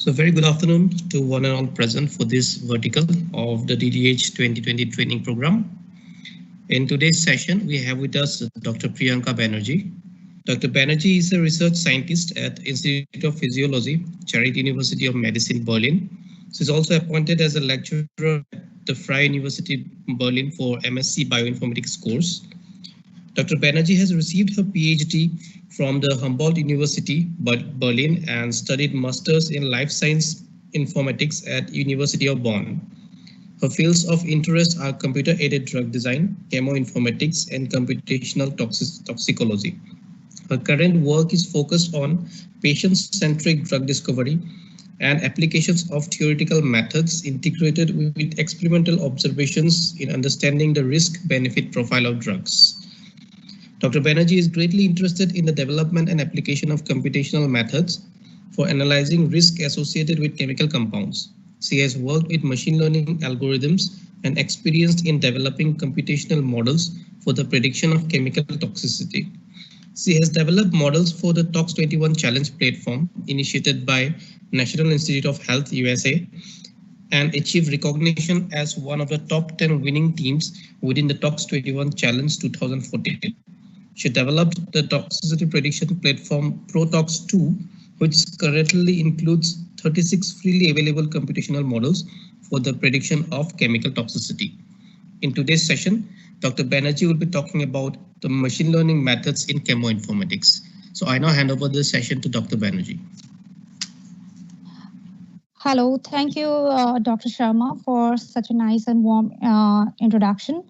So very good afternoon to one and all present for this vertical of the DDH 2020 training program. In today's session, we have with us Dr. Priyanka Banerjee. Dr. Banerjee is a research scientist at Institute of Physiology, Charité University of Medicine, Berlin. She's also appointed as a lecturer at the Freie University Berlin for MSc Bioinformatics course. Dr. Banerjee has received her PhD from the Humboldt University, Berlin, and studied masters in life science informatics at University of Bonn. Her fields of interest are computer-aided drug design, chemoinformatics, and computational toxicology. Her current work is focused on patient-centric drug discovery and applications of theoretical methods integrated with experimental observations in understanding the risk-benefit profile of drugs. Dr. Banerjee is greatly interested in the development and application of computational methods for analyzing risk associated with chemical compounds. She has worked with machine learning algorithms and experienced in developing computational models for the prediction of chemical toxicity. She has developed models for the Tox21 Challenge platform initiated by National Institute of Health USA and achieved recognition as one of the top 10 winning teams within the Tox21 Challenge 2014. She developed the toxicity prediction platform ProTox2, which currently includes 36 freely available computational models for the prediction of chemical toxicity. In today's session, Dr. Banerjee will be talking about the machine learning methods in chemoinformatics. So I now hand over the session to Dr. Banerjee. Hello, thank you, Dr. Sharma, for such a nice and warm introduction.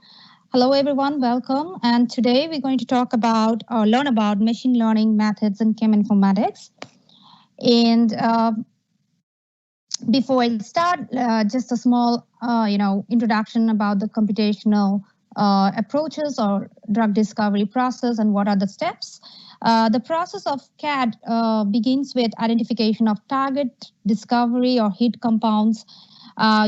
Hello, everyone. Welcome. And today we're going to talk about or learn about machine learning methods in cheminformatics. And before I start, just a small, introduction about the computational approaches or drug discovery process and what are the steps. The process of CAD begins with identification of target, discovery, or hit compounds,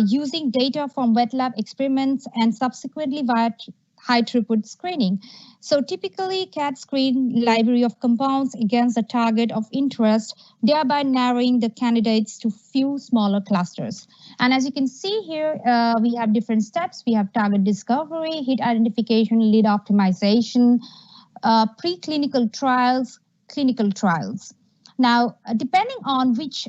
using data from wet lab experiments and subsequently via high throughput screening. So typically CAD screen library of compounds against a target of interest, thereby narrowing the candidates to few smaller clusters. And as you can see here, we have different steps. We have target discovery, hit identification, lead optimization, preclinical trials, clinical trials. Now, depending on which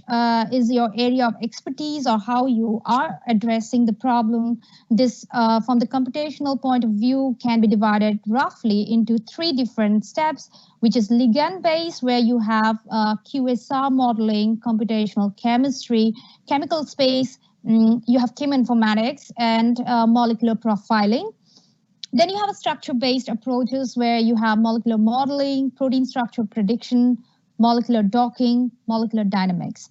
is your area of expertise or how you are addressing the problem, this from the computational point of view can be divided roughly into three different steps, which is ligand-based, where you have QSR modeling, computational chemistry, chemical space, you have cheminformatics, and molecular profiling. Then you have a structure-based approaches where you have molecular modeling, protein structure prediction, molecular docking, molecular dynamics.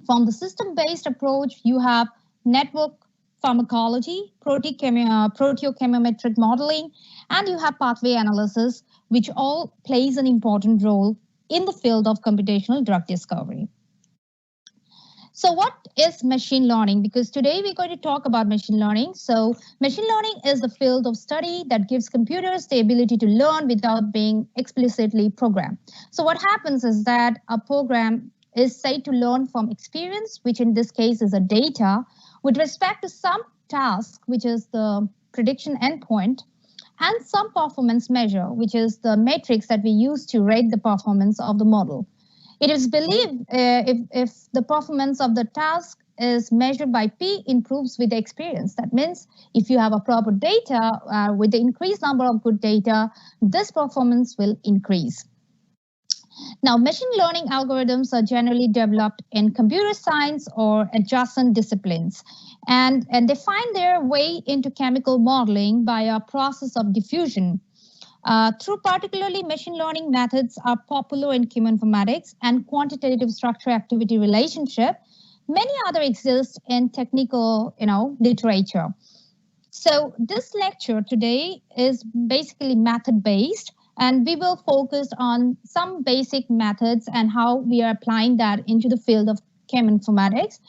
From the system-based approach, you have network pharmacology, proteochemometric modeling, and you have pathway analysis, which all plays an important role in the field of computational drug discovery. So what is machine learning? Because today we're going to talk about machine learning. So machine learning is the field of study that gives computers the ability to learn without being explicitly programmed. So what happens is that a program is said to learn from experience, which in this case is a data, with respect to some task, which is the prediction endpoint, and some performance measure, which is the matrix that we use to rate the performance of the model. It is believed if the performance of the task is measured by P improves with the experience. That means if you have a proper data with the increased number of good data, this performance will increase. Now, machine learning algorithms are generally developed in computer science or adjacent disciplines, and they find their way into chemical modeling by a process of diffusion. Through particularly machine learning methods are popular in cheminformatics and quantitative structure-activity relationship. Many other exist in technical, literature. So this lecture today is basically method-based, and we will focus on some basic methods and how we are applying that into the field of cheminformatics,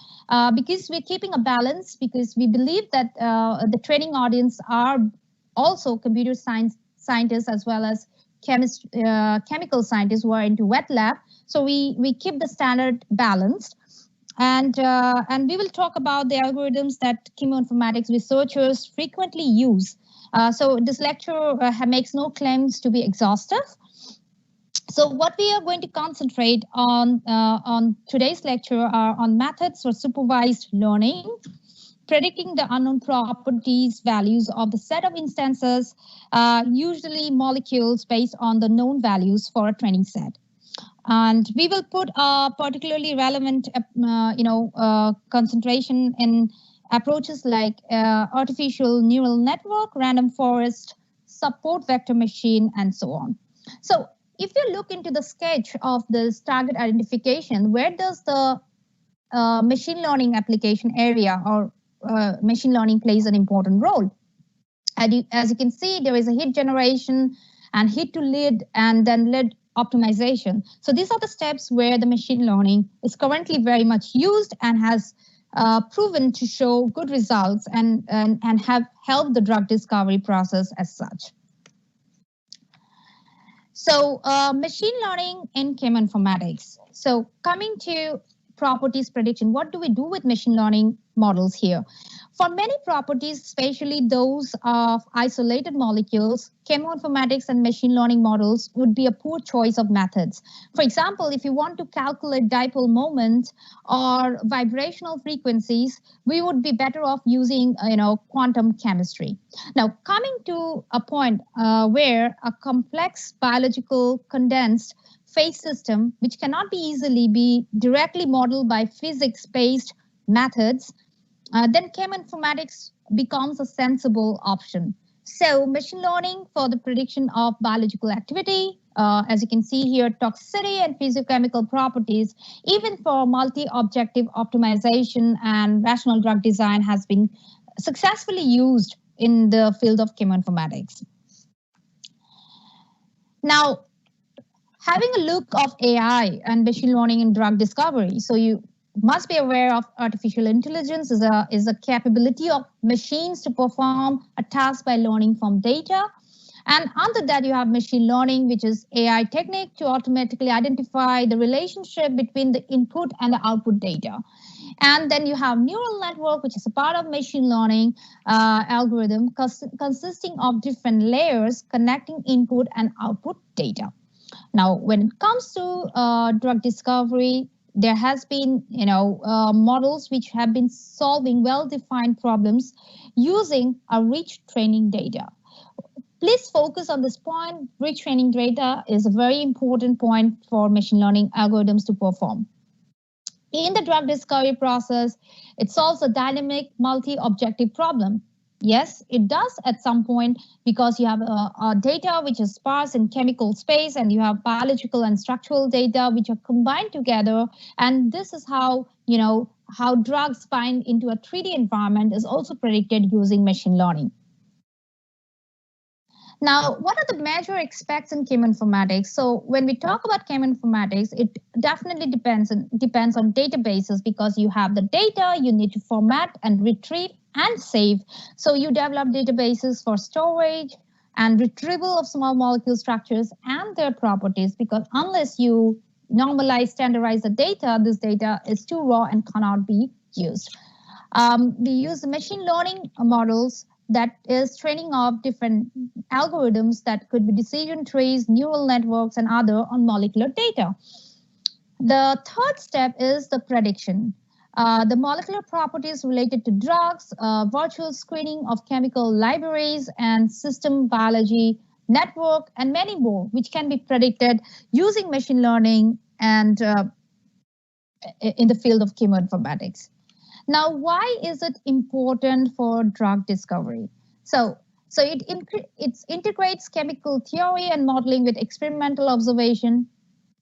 because we're keeping a balance, because we believe that the training audience are also computer scientists as well as chemical scientists who are into wet lab. So we keep the standard balanced. And we will talk about the algorithms that chemoinformatics researchers frequently use. So this lecture makes no claims to be exhaustive. So what we are going to concentrate on today's lecture are on methods for supervised learning, predicting the unknown properties values of the set of instances, usually molecules based on the known values for a training set. And we will put a particularly relevant, concentration in approaches like artificial neural network, random forest, support vector machine, and so on. So if you look into the sketch of this target identification, where does the machine learning application area or machine learning plays an important role? As you can see, there is a hit generation and hit to lead and then lead optimization. So these are the steps where the machine learning is currently very much used and has proven to show good results and have helped the drug discovery process as such. So machine learning in chemoinformatics. So coming to properties prediction, what do we do with machine learning models here? For many properties, especially those of isolated molecules, chemoinformatics and machine learning models would be a poor choice of methods. For example, if you want to calculate dipole moment or vibrational frequencies, we would be better off using quantum chemistry. Now, coming to a point where a complex biological condensed phase system, which cannot be easily be directly modeled by physics-based methods, then chemoinformatics becomes a sensible option. So machine learning for the prediction of biological activity, as you can see here, toxicity and physiochemical properties, even for multi-objective optimization and rational drug design has been successfully used in the field of chemoinformatics. Now, having a look of AI and machine learning in drug discovery. So you must be aware of artificial intelligence is a capability of machines to perform a task by learning from data. And under that, you have machine learning, which is AI technique to automatically identify the relationship between the input and the output data. And then you have neural network, which is a part of machine learning algorithm consisting of different layers connecting input and output data. Now, when it comes to drug discovery, there has been, models which have been solving well-defined problems using a rich training data. Please focus on this point. Rich training data is a very important point for machine learning algorithms to perform. In the drug discovery process, it solves a dynamic multi-objective problem. Yes, it does at some point because you have data which is sparse in chemical space and you have biological and structural data which are combined together. And this is how, how drugs bind into a 3D environment is also predicted using machine learning. Now, what are the major aspects in chemoinformatics? So when we talk about chemoinformatics, it definitely depends on databases because you have the data, you need to format and retrieve and save. So you develop databases for storage and retrieval of small molecule structures and their properties, because unless you normalize, standardize the data, this data is too raw and cannot be used. We use machine learning models that is training of different algorithms that could be decision trees, neural networks, and other on molecular data. The third step is the prediction. The molecular properties related to drugs, virtual screening of chemical libraries, and system biology, network, and many more, which can be predicted using machine learning and in the field of chemoinformatics. Now, why is it important for drug discovery? So it integrates chemical theory and modeling with experimental observation,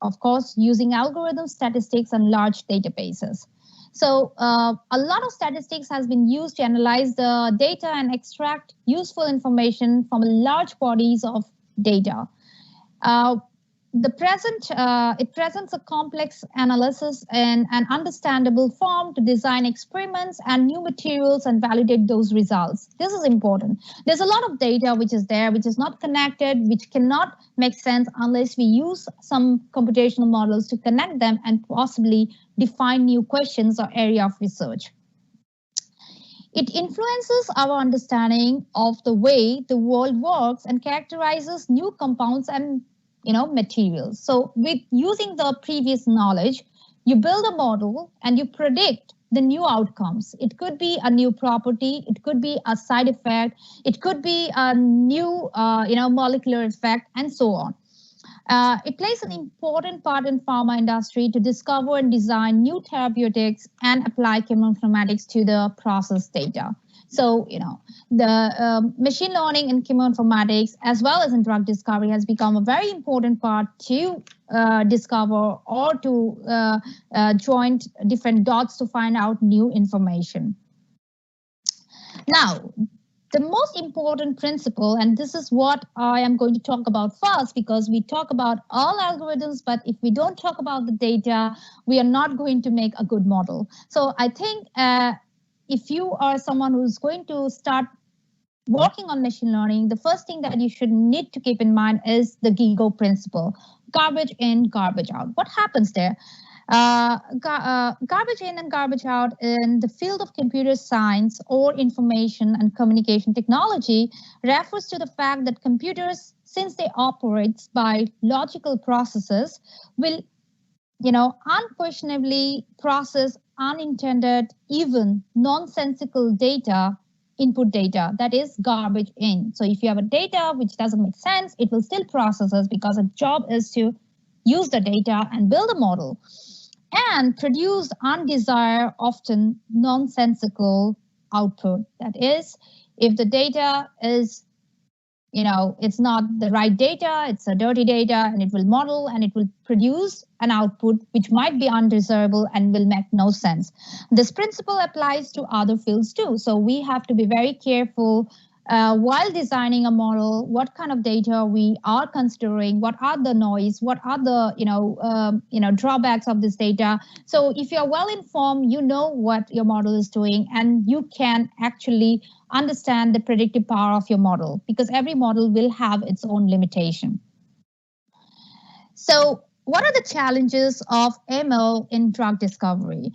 of course, using algorithms, statistics, and large databases. So a lot of statistics has been used to analyze the data and extract useful information from large bodies of data. it presents a complex analysis in an understandable form to design experiments and new materials and validate those results. This is important. There's a lot of data which is there, which is not connected, which cannot make sense unless we use some computational models to connect them and possibly define new questions or area of research. It influences our understanding of the way the world works and characterizes new compounds and materials. So with using the previous knowledge, you build a model and you predict the new outcomes. It could be a new property, it could be a side effect, it could be a new molecular effect, and so on. It plays an important part in pharma industry to discover and design new therapeutics and apply chemoinformatics to the process data. So, the machine learning in chemoinformatics, as well as in drug discovery, has become a very important part to discover or to join different dots to find out new information. Now, the most important principle, and this is what I am going to talk about first, because we talk about all algorithms, but if we don't talk about the data, we are not going to make a good model. So I think if you are someone who's going to start working on machine learning, the first thing that you should need to keep in mind is the GIGO principle: garbage in, garbage out. What happens there? Garbage in and garbage out in the field of computer science or information and communication technology refers to the fact that computers, since they operate by logical processes, will, unquestionably process unintended, even nonsensical data, input data, that is garbage in. So if you have a data which doesn't make sense, it will still process it because its job is to use the data and build a model and produce undesired, often nonsensical output. That is, if the data is, it's not the right data, it's a dirty data, and it will model and it will produce an output which might be undesirable and will make no sense. This principle applies to other fields too. So we have to be very careful while designing a model, what kind of data we are considering, what are the noise, what are the drawbacks of this data. So if you're well informed, you know what your model is doing, and you can actually understand the predictive power of your model, because every model will have its own limitation. So what are the challenges of ML in drug discovery?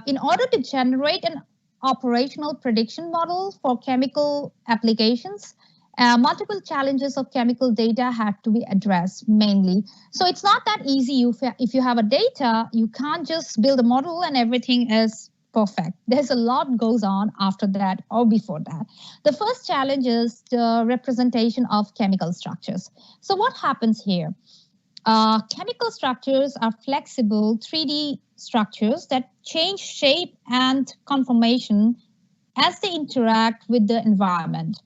In order to generate an operational prediction model for chemical applications, multiple challenges of chemical data have to be addressed mainly. So it's not that easy. If you have a data, you can't just build a model and everything is perfect. There's a lot goes on after that or before that. The first challenge is the representation of chemical structures. So what happens here? Chemical structures are flexible 3D structures that change shape and conformation as they interact with the environment.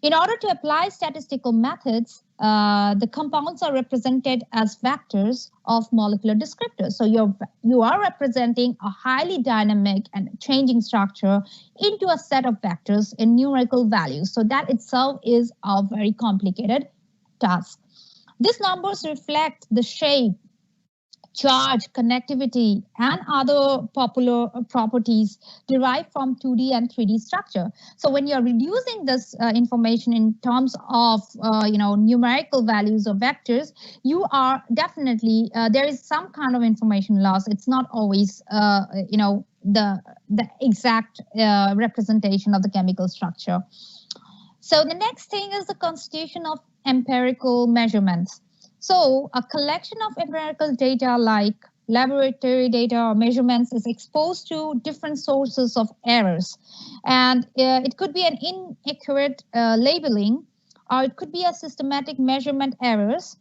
In order to apply statistical methods, the compounds are represented as vectors of molecular descriptors. So you are representing a highly dynamic and changing structure into a set of vectors in numerical values. So that itself is a very complicated task. These numbers reflect the shape, charge, connectivity, and other popular properties derived from 2D and 3D structure. So when you're reducing this information in terms of numerical values or vectors, you are definitely there is some kind of information loss. It's not always the exact representation of the chemical structure. So the next thing is the constitution of empirical measurements. So a collection of empirical data like laboratory data or measurements is exposed to different sources of errors. And it could be an inaccurate labeling, or it could be a systematic measurement errors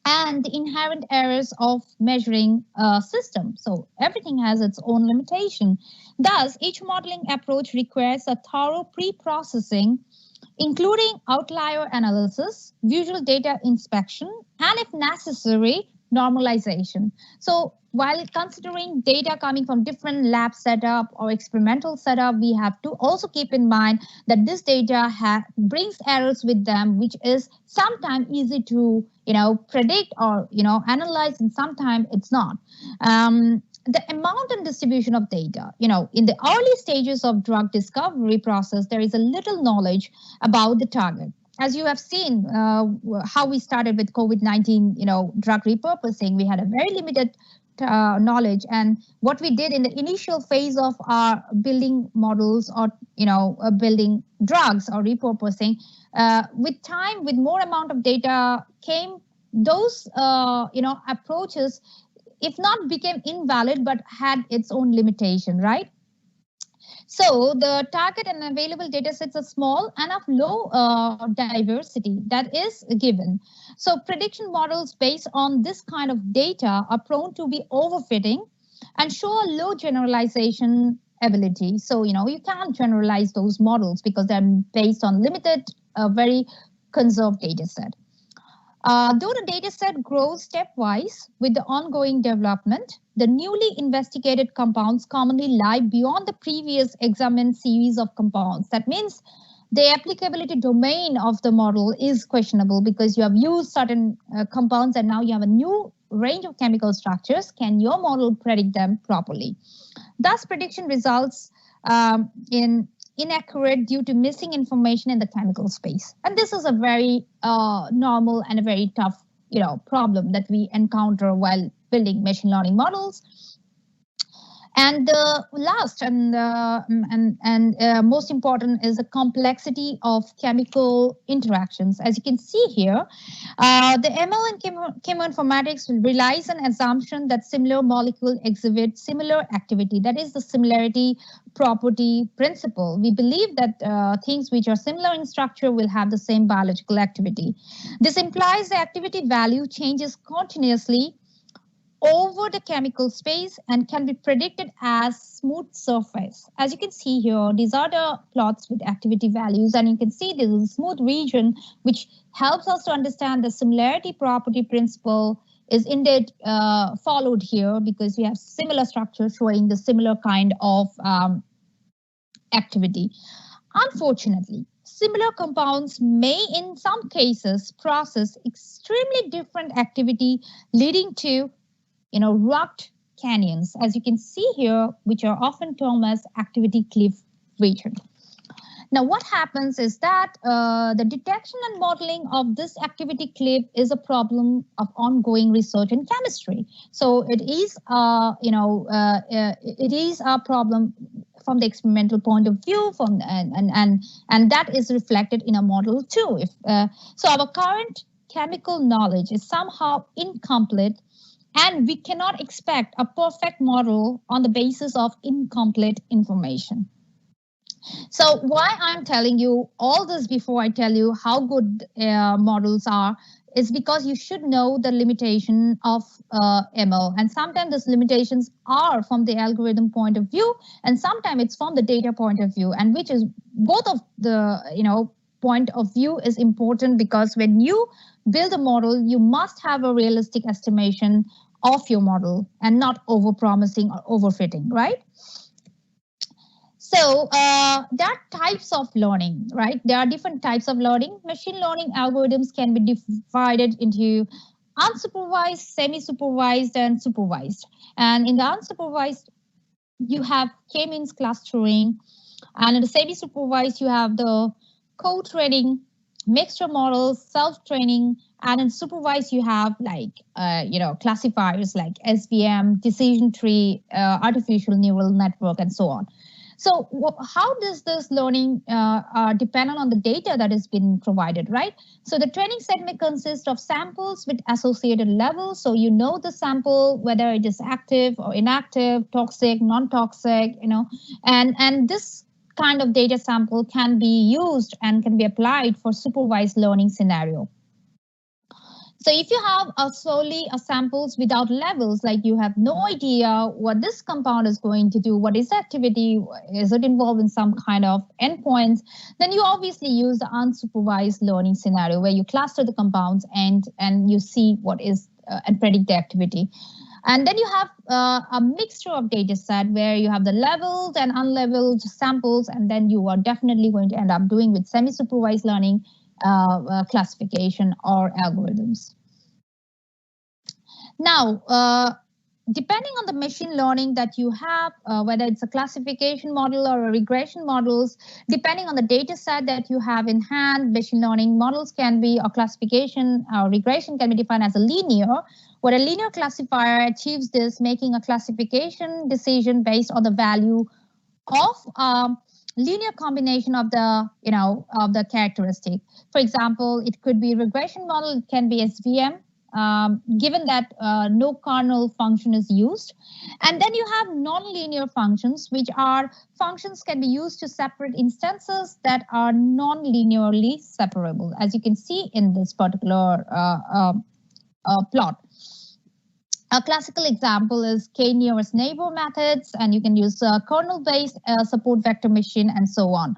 and the inherent errors of measuring a system. So everything has its own limitation. Thus, each modeling approach requires a thorough pre-processing, including outlier analysis, visual data inspection, and if necessary, normalization. So while considering data coming from different lab setup or experimental setup, we have to also keep in mind that this data brings errors with them, which is sometimes easy to predict or analyze, and sometimes it's not. The amount and distribution of data, in the early stages of drug discovery process, there is a little knowledge about the target. As you have seen, how we started with COVID-19, drug repurposing, we had a very limited knowledge, and what we did in the initial phase of our building models or building drugs or repurposing, with time, with more amount of data came those approaches, if not became invalid, but had its own limitation, right? So the target and available data sets are small and of low diversity that is given. So prediction models based on this kind of data are prone to be overfitting and show a low generalization ability. So, you can't generalize those models because they're based on limited, very conserved data set. Though the data set grows stepwise with the ongoing development, the newly investigated compounds commonly lie beyond the previous examined series of compounds. That means the applicability domain of the model is questionable because you have used certain compounds and now you have a new range of chemical structures. Can your model predict them properly? Thus, prediction results in inaccurate due to missing information in the chemical space. And this is a very normal and a very tough problem that we encounter while building machine learning models. And the last and most important is the complexity of chemical interactions. As you can see here, the ML and chemoinformatics relies on assumption that similar molecules exhibit similar activity. That is the similarity property principle. We believe that things which are similar in structure will have the same biological activity. This implies the activity value changes continuously over the chemical space and can be predicted as smooth surface. As you can see here, these are the plots with activity values, and you can see this is a smooth region, which helps us to understand the similarity property principle is indeed followed here because we have similar structures showing the similar kind of activity. Unfortunately, similar compounds may in some cases process extremely different activity, leading to rugged canyons, as you can see here, which are often termed as activity cliff region. Now, what happens is that the detection and modeling of this activity cliff is a problem of ongoing research in chemistry. So it is, it is a problem from the experimental point of view, and that is reflected in a model too. So our current chemical knowledge is somehow incomplete, and we cannot expect a perfect model on the basis of incomplete information. So why I'm telling you all this before I tell you how good models are is because you should know the limitation of ML. And sometimes those limitations are from the algorithm point of view, and sometimes it's from the data point of view, and which is both of the point of view is important, because when you build a model, you must have a realistic estimation of your model and not over-promising or overfitting, right? So there are types of learning, right? There are different types of learning. Machine learning algorithms can be divided into unsupervised, semi-supervised, and supervised. And in the unsupervised, you have k-means clustering. And in the semi-supervised, you have the co-training, mixture models, self-training, and in supervised, you have like, classifiers like SVM, decision tree, artificial neural network, and so on. So how does this learning depend on the data that has been provided, right? So the training set may consist of samples with associated levels. So you know the sample, whether it is active or inactive, toxic, non-toxic, and this kind of data sample can be used and can be applied for supervised learning scenario. So if you have solely samples without levels, like you have no idea what this compound is going to do, what is the activity, is it involved in some kind of endpoints, then you obviously use the unsupervised learning scenario where you cluster the compounds and you see what is and predict the activity. And then you have a mixture of data set where you have the leveled and unleveled samples, and then you are definitely going to end up doing with semi-supervised learning classification or algorithms. Now, depending on the machine learning that you have, whether it's a classification model or a regression models, depending on the data set that you have in hand, machine learning models can be, or classification or regression can be defined as a linear, where a linear classifier achieves this, making a classification decision based on the value of linear combination of the, of the characteristic. For example, it could be regression model, it can be SVM, given that no kernel function is used. And then you have nonlinear functions, which are functions can be used to separate instances that are non-linearly separable, as you can see in this particular plot. A classical example is k-nearest neighbor methods, and you can use kernel-based support vector machine and so on.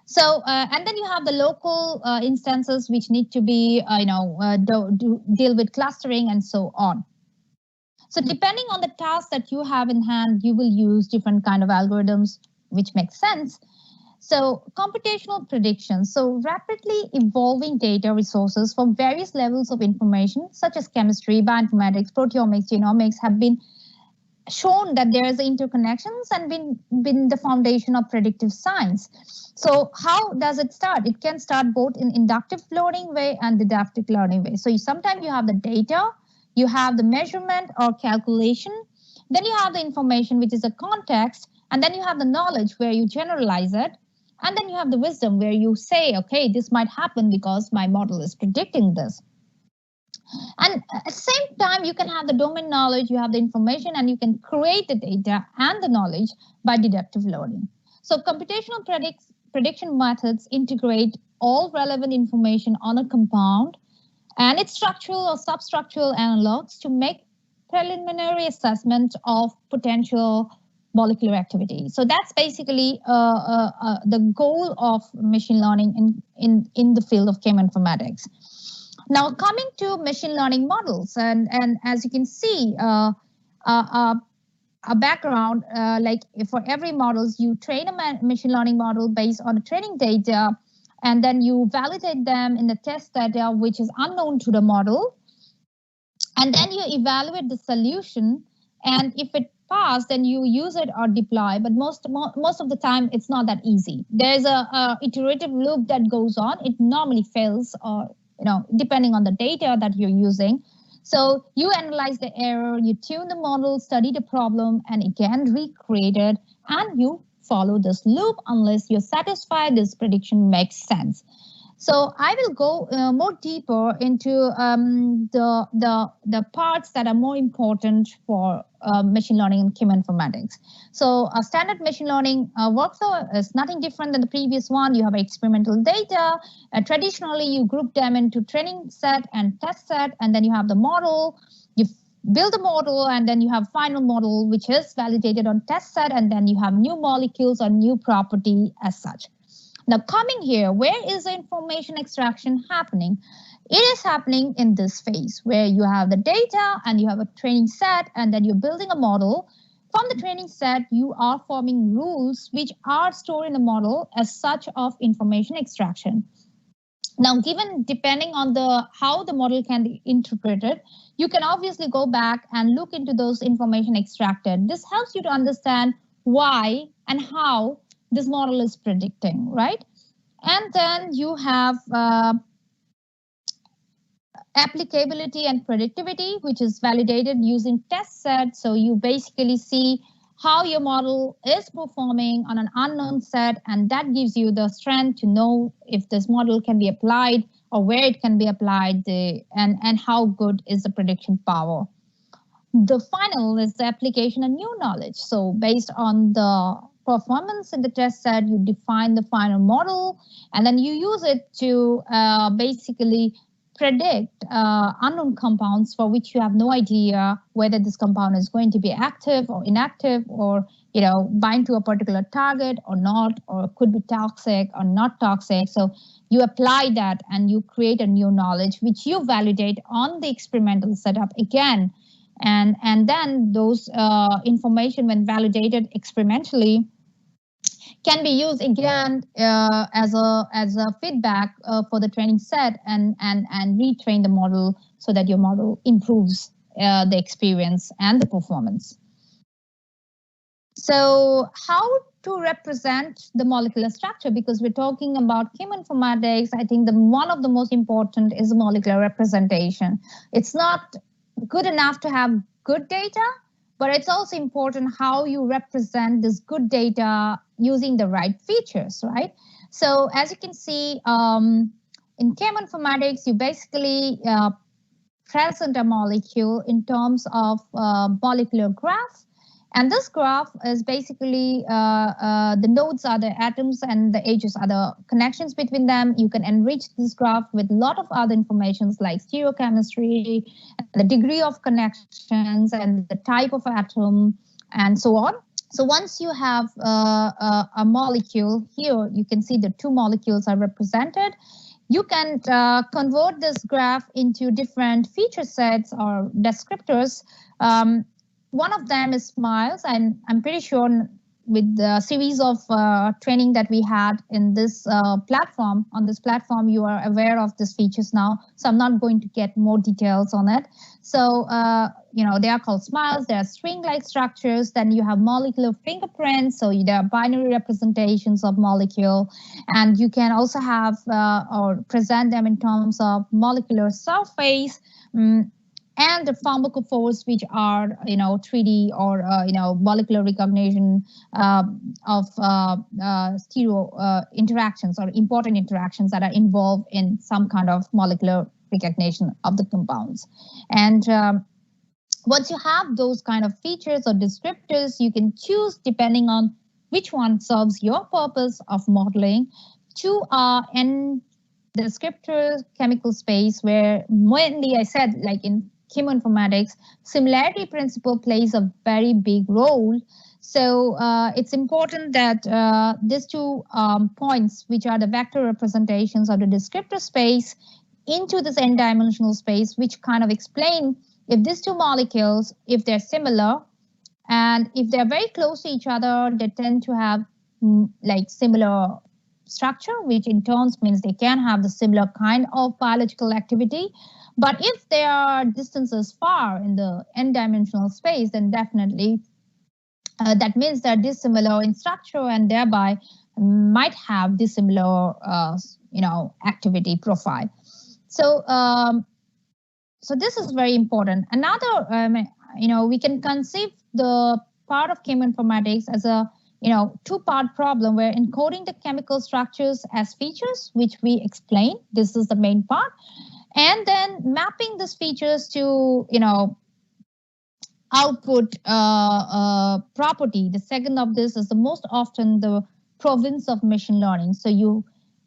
So, and then you have the local instances which need to be, deal with clustering and so on. So depending on the task that you have in hand, you will use different kind of algorithms, which makes sense. So computational prediction. So rapidly evolving data resources from various levels of information, such as chemistry, bioinformatics, proteomics, genomics, have been shown that there is interconnections and been the foundation of predictive science. So how does it start? It can start both in inductive learning way and deductive learning way. So sometimes you have the data, you have the measurement or calculation, then you have the information, which is a context, and then you have the knowledge where you generalize it. And then you have the wisdom where you say, okay, this might happen because my model is predicting this. And at the same time, you can have the domain knowledge, you have the information, and you can create the data and the knowledge by deductive learning. So computational prediction methods integrate all relevant information on a compound and its structural or substructural analogs to make preliminary assessment of potential molecular activity. So that's basically the goal of machine learning in the field of cheminformatics. Now coming to machine learning models, and as you can see, a background, like for every models, you train a machine learning model based on the training data, and then you validate them in the test data, which is unknown to the model. And then you evaluate the solution, and if it pass, then you use it or deploy. But most of the time, it's not that easy. There's a iterative loop that goes on. It normally fails, or depending on the data that you're using. So you analyze the error, you tune the model, study the problem, and again recreate it, and you follow this loop unless you're satisfied this prediction makes sense. So I will go more deeper into the parts that are more important for machine learning and cheminformatics. So a standard machine learning workflow is nothing different than the previous one. You have experimental data. Traditionally, you group them into training set and test set, and then you have the model. You build a model, and then you have final model, which is validated on test set, and then you have new molecules or new property as such. Now coming here, where is the information extraction happening? It is happening in this phase where you have the data and you have a training set, and then you're building a model. From the training set, you are forming rules which are stored in the model as such of information extraction. Now, depending on how the model can be interpreted, you can obviously go back and look into those information extracted. This helps you to understand why and how this model is predicting, right? And then you have applicability and predictivity, which is validated using test set. So you basically see how your model is performing on an unknown set, and that gives you the strength to know if this model can be applied or where it can be applied, and how good is the prediction power. The final is the application of new knowledge. So based on the performance in the test set, you define the final model, and then you use it to basically predict unknown compounds for which you have no idea whether this compound is going to be active or inactive, or bind to a particular target or not, or could be toxic or not toxic. So you apply that and you create a new knowledge which you validate on the experimental setup again, and then those information, when validated experimentally, can be used again as a feedback for the training set, and retrain the model so that your model improves the experience and the performance. So how to represent the molecular structure? Because we're talking about chemoinformatics, I think one of the most important is molecular representation. It's not good enough to have good data, but it's also important how you represent this good data using the right features, right? So as you can see, in chemoinformatics, you basically present a molecule in terms of molecular graph. And this graph is basically the nodes are the atoms and the edges are the connections between them. You can enrich this graph with a lot of other informations like stereochemistry, the degree of connections, and the type of atom, and so on. So once you have a molecule here, you can see the two molecules are represented. You can convert this graph into different feature sets or descriptors. One of them is smiles, and I'm pretty sure with the series of training that we had in this platform, you are aware of these features now. So I'm not going to get more details on it. So, they are called smiles. They are string-like structures. Then you have molecular fingerprints. So there are binary representations of molecule. And you can also have or present them in terms of molecular surface. And the pharmacophores, which are 3D or molecular recognition of stereo interactions or important interactions that are involved in some kind of molecular recognition of the compounds. And once you have those kind of features or descriptors, you can choose depending on which one serves your purpose of modeling to end descriptor chemical space, where mainly I said, like in chemoinformatics, similarity principle plays a very big role. So it's important that these two points, which are the vector representations of the descriptor space into this n-dimensional space, which kind of explain if these two molecules, if they're similar, and if they're very close to each other, they tend to have like similar structure, which in turn means they can have the similar kind of biological activity. But if they are distances far in the n-dimensional space, then definitely that means they're dissimilar in structure and thereby might have dissimilar, activity profile. So, so this is very important. Another, we can conceive the part of chemoinformatics as a two-part problem where encoding the chemical structures as features, which we explain. This is the main part. And then mapping these features to, output property. The second of this is the most often the province of machine learning. So you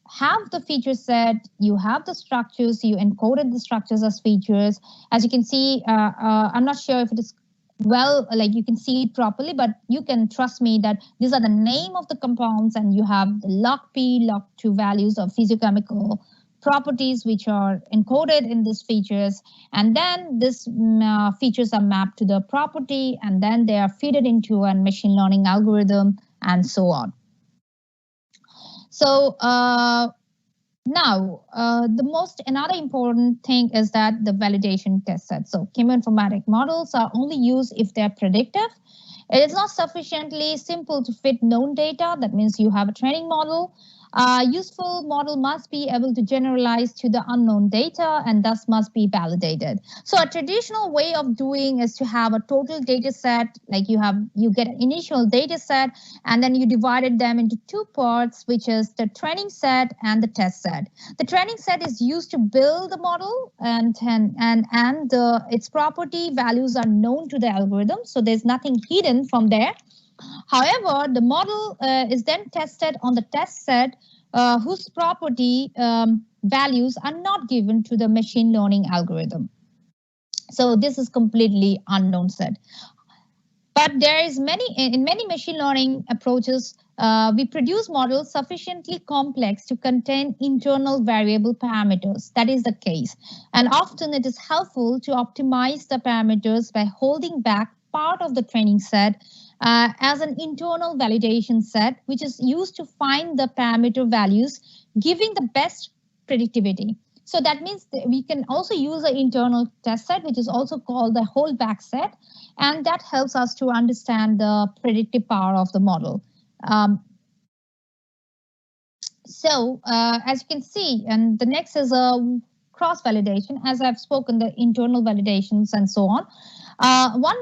have the feature set, you have the structures, you encoded the structures as features. As you can see, I'm not sure if it is well, like you can see it properly, but you can trust me that these are the name of the compounds, and you have the log P, log 2 values of physiochemical properties which are encoded in these features, and then these features are mapped to the property, and then they are fed into a machine learning algorithm, and so on. So now another important thing is that the validation test set. So chemoinformatic models are only used if they're predictive. It is not sufficiently simple to fit known data. That means you have a training model. Useful model must be able to generalize to the unknown data and thus must be validated. So a traditional way of doing is to have a total data set, like you get an initial data set and then you divided them into two parts, which is the training set and the test set. The training set is used to build the model and its property values are known to the algorithm. So there's nothing hidden from there. However, the model is then tested on the test set whose property values are not given to the machine learning algorithm. So this is completely unknown set. But there is in many machine learning approaches, we produce models sufficiently complex to contain internal variable parameters. That is the case. And often it is helpful to optimize the parameters by holding back part of the training set as an internal validation set, which is used to find the parameter values, giving the best predictivity. So that means that we can also use an internal test set, which is also called the holdback set, and that helps us to understand the predictive power of the model. As you can see, and the next is a cross-validation. As I've spoken, the internal validations and so on. One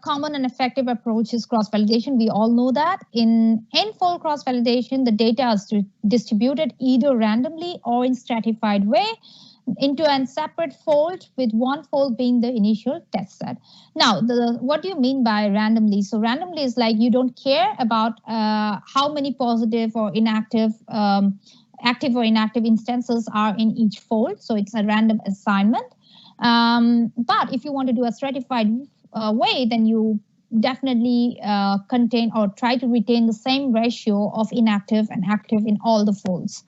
common and effective approach is cross-validation. We all know that. In n-fold cross-validation, the data is distributed either randomly or in stratified way into a separate fold, with one fold being the initial test set. Now, what do you mean by randomly? So randomly is like you don't care about how many positive or inactive, active or inactive instances are in each fold. So it's a random assignment. But if you want to do a stratified way, then you definitely contain or try to retain the same ratio of inactive and active in all the folds.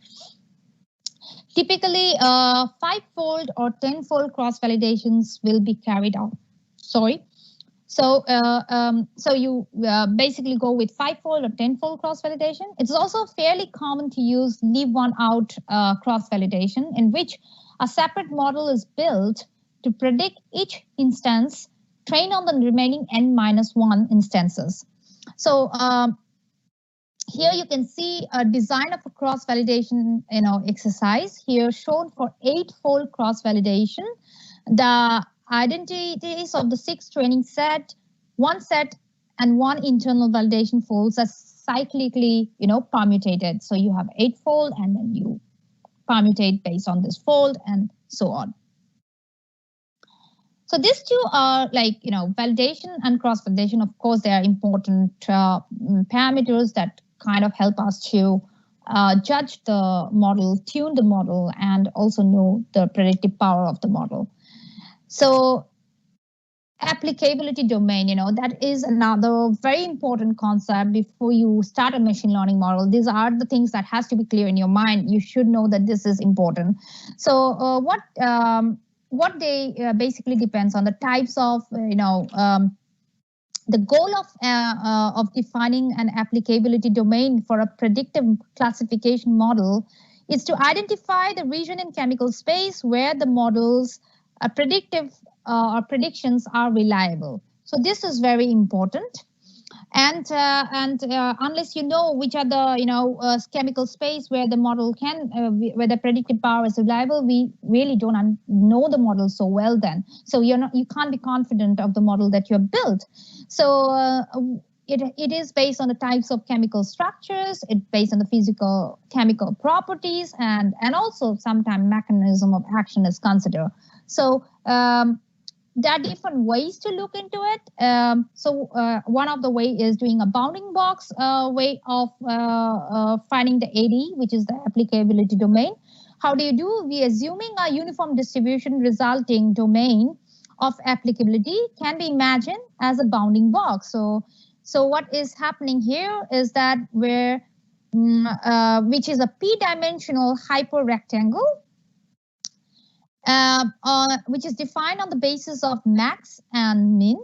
Typically, 5-fold or 10-fold cross-validations will be carried out. So you basically go with 5-fold or 10-fold cross-validation. It's also fairly common to use leave one out cross-validation, in which a separate model is built to predict each instance trained on the remaining n-1 instances. So here you can see a design of a cross-validation exercise here shown for 8-fold cross-validation. The identities of the 6 training set, 1 set, and 1 internal validation folds are cyclically permutated. So you have 8-fold, and then you permutate based on this fold, and so on. So these two are validation and cross-validation. Of course, they are important parameters that kind of help us to judge the model, tune the model, and also know the predictive power of the model. So applicability domain, that is another very important concept before you start a machine learning model. These are the things that has to be clear in your mind. You should know that this is important. So what they basically depends on the types of, the goal of defining an applicability domain for a predictive classification model is to identify the region in chemical space where the model's predictive or predictions are reliable. So this is very important. And unless you know which are the chemical space where the model can where the predictive power is reliable, we really don't know the model so well then. So you can't be confident of the model that you have built. So it is based on the types of chemical structures, it's based on the physical chemical properties, and also sometimes mechanism of action is considered. So there are different ways to look into it. One of the way is doing a bounding box way of finding the AD, which is the applicability domain. How do you do? We assuming a uniform distribution resulting domain of applicability can be imagined as a bounding box. So what is happening here is that which is a p-dimensional hyperrectangle, which is defined on the basis of max and min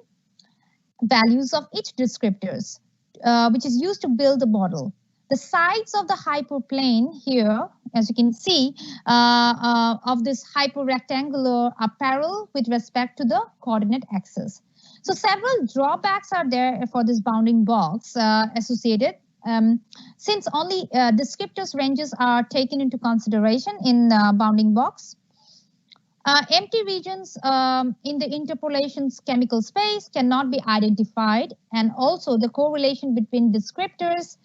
values of each descriptors, which is used to build the model. The sides of the hyperplane here, as you can see, of this hyperrectangular are parallel with respect to the coordinate axis. So several drawbacks are there for this bounding box associated. Since only descriptors ranges are taken into consideration in bounding box. Empty regions in the interpolation's chemical space cannot be identified, and also the correlation between descriptors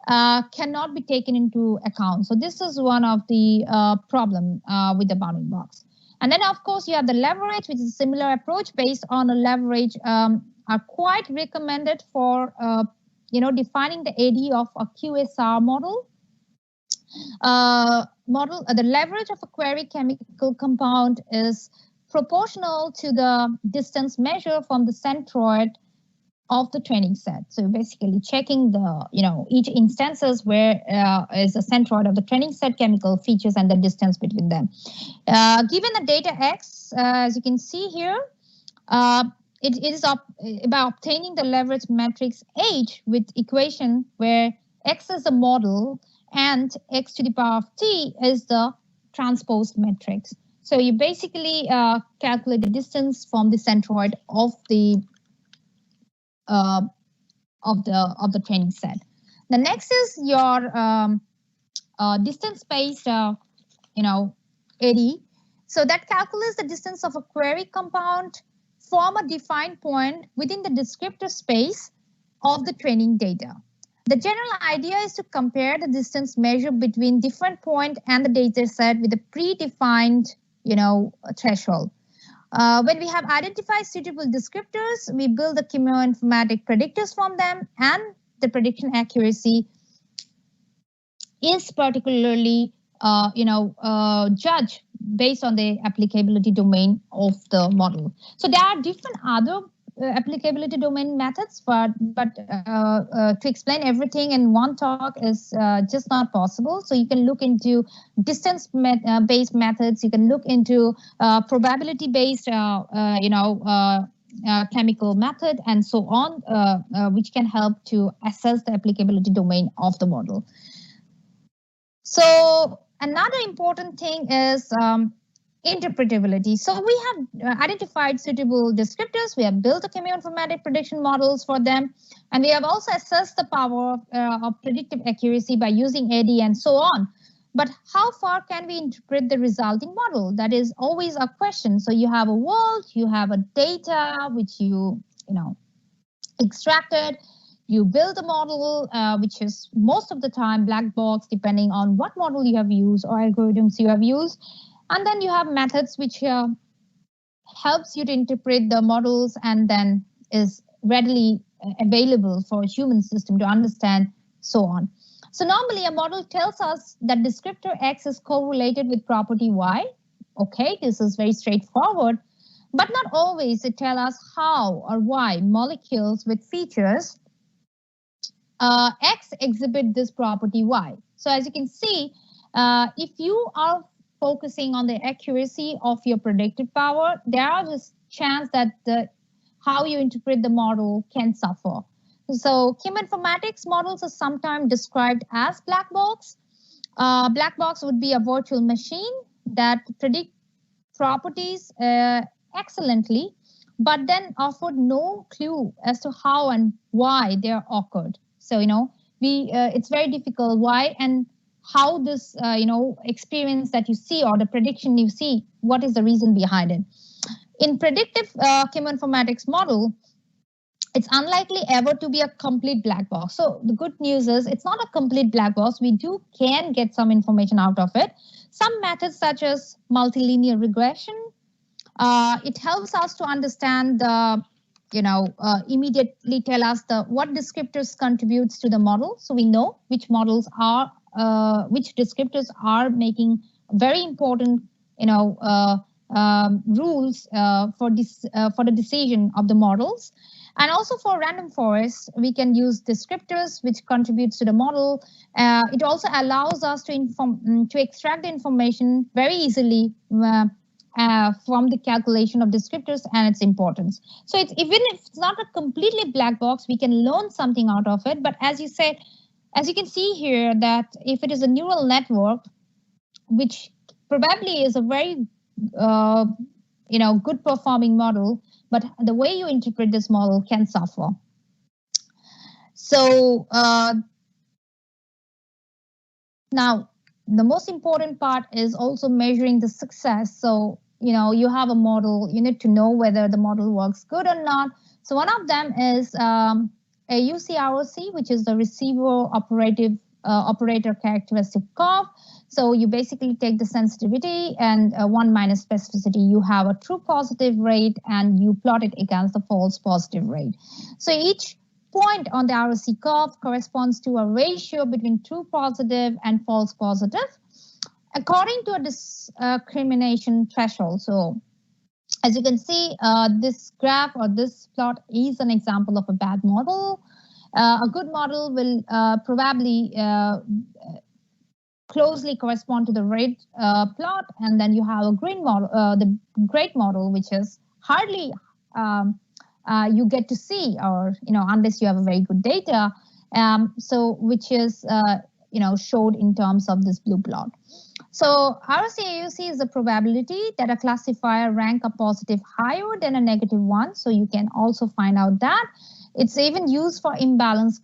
cannot be taken into account. So this is one of the problem with the bounding box. And then of course you have the leverage, which is a similar approach based on a leverage are quite recommended for defining the AD of a QSR model. The leverage of a query chemical compound is proportional to the distance measured from the centroid of the training set. So basically checking the, each instances where is the centroid of the training set chemical features and the distance between them. Given the data X, as you can see here, it is about obtaining the leverage matrix H with equation where X is the model and X to the power of T is the transposed matrix. So you basically calculate the distance from the centroid of the training set. The next is your distance-based, AD. So that calculates the distance of a query compound from a defined point within the descriptor space of the training data. The general idea is to compare the distance measured between different point and the data set with a predefined, threshold. When we have identified suitable descriptors, we build the chemoinformatic predictors from them, and the prediction accuracy is particularly, judged based on the applicability domain of the model. So there are different other applicability domain methods, but to explain everything in one talk is just not possible. So you can look into distance-based methods. You can look into probability-based, chemical method, and so on, which can help to assess the applicability domain of the model. So another important thing is interpretability. So we have identified suitable descriptors. We have built a chemoinformatic prediction models for them. And we have also assessed the power of predictive accuracy by using AD and so on. But how far can we interpret the resulting model? That is always a question. So you have a world, you have a data which you extracted. You build a model, which is most of the time black box, depending on what model you have used or algorithms you have used. And then you have methods which helps you to interpret the models and then is readily available for a human system to understand, so on. So normally a model tells us that descriptor X is correlated with property Y. Okay, this is very straightforward, but not always it tells us how or why molecules with features X exhibit this property Y. So as you can see, if you are focusing on the accuracy of your predictive power, there are this chance that how you interpret the model can suffer. So cheminformatics models are sometimes described as black box. Black box would be a virtual machine that predict properties excellently, but then offered no clue as to how and why they are occurred. So, it's very difficult why and how this, experience that you see or the prediction you see, what is the reason behind it. In predictive chemoinformatics model, it's unlikely ever to be a complete black box. So the good news is it's not a complete black box. We can get some information out of it. Some methods such as multilinear regression, it helps us to understand the immediately tell us what descriptors contributes to the model. So we know which models are, which descriptors are making very important, rules for the decision of the models. And also for random forests, we can use descriptors which contributes to the model. It also allows us to extract the information very easily from the calculation of descriptors and its importance. So even if it's not a completely black box, we can learn something out of it. But as you said, as you can see here, that if it is a neural network, which probably is a very good performing model, but the way you interpret this model can suffer. So now the most important part is also measuring the success. So you have a model, you need to know whether the model works good or not. So one of them is a UCROC, which is the receiver operator characteristic curve. So you basically take the sensitivity and 1 minus specificity, you have a true positive rate and you plot it against the false positive rate. So each point on the ROC curve corresponds to a ratio between true positive and false positive according to a discrimination threshold. So as you can see, this graph or this plot is an example of a bad model. A good model will probably closely correspond to the red plot, and then you have a green model, the great model, which is hardly you get to see, or unless you have a very good data. So which is showed in terms of this blue plot. So ROC-AUC is the probability that a classifier rank a positive higher than a negative one. So you can also find out that. It's even used for imbalanced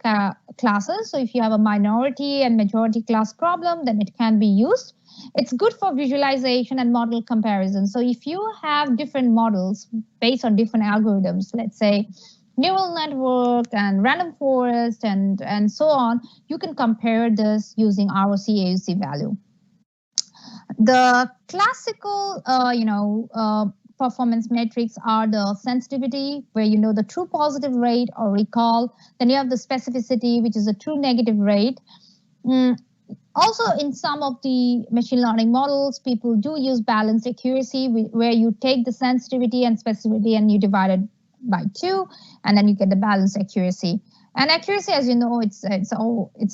classes. So if you have a minority and majority class problem, then it can be used. It's good for visualization and model comparison. So if you have different models based on different algorithms, let's say neural network and random forest and so on, you can compare this using ROC-AUC value. The classical, performance metrics are the sensitivity, where you know the true positive rate or recall. Then you have the specificity, which is a true negative rate. Also, in some of the machine learning models, people do use balanced accuracy, where you take the sensitivity and specificity and you divide it by 2, and then you get the balanced accuracy. And accuracy, as you know, it's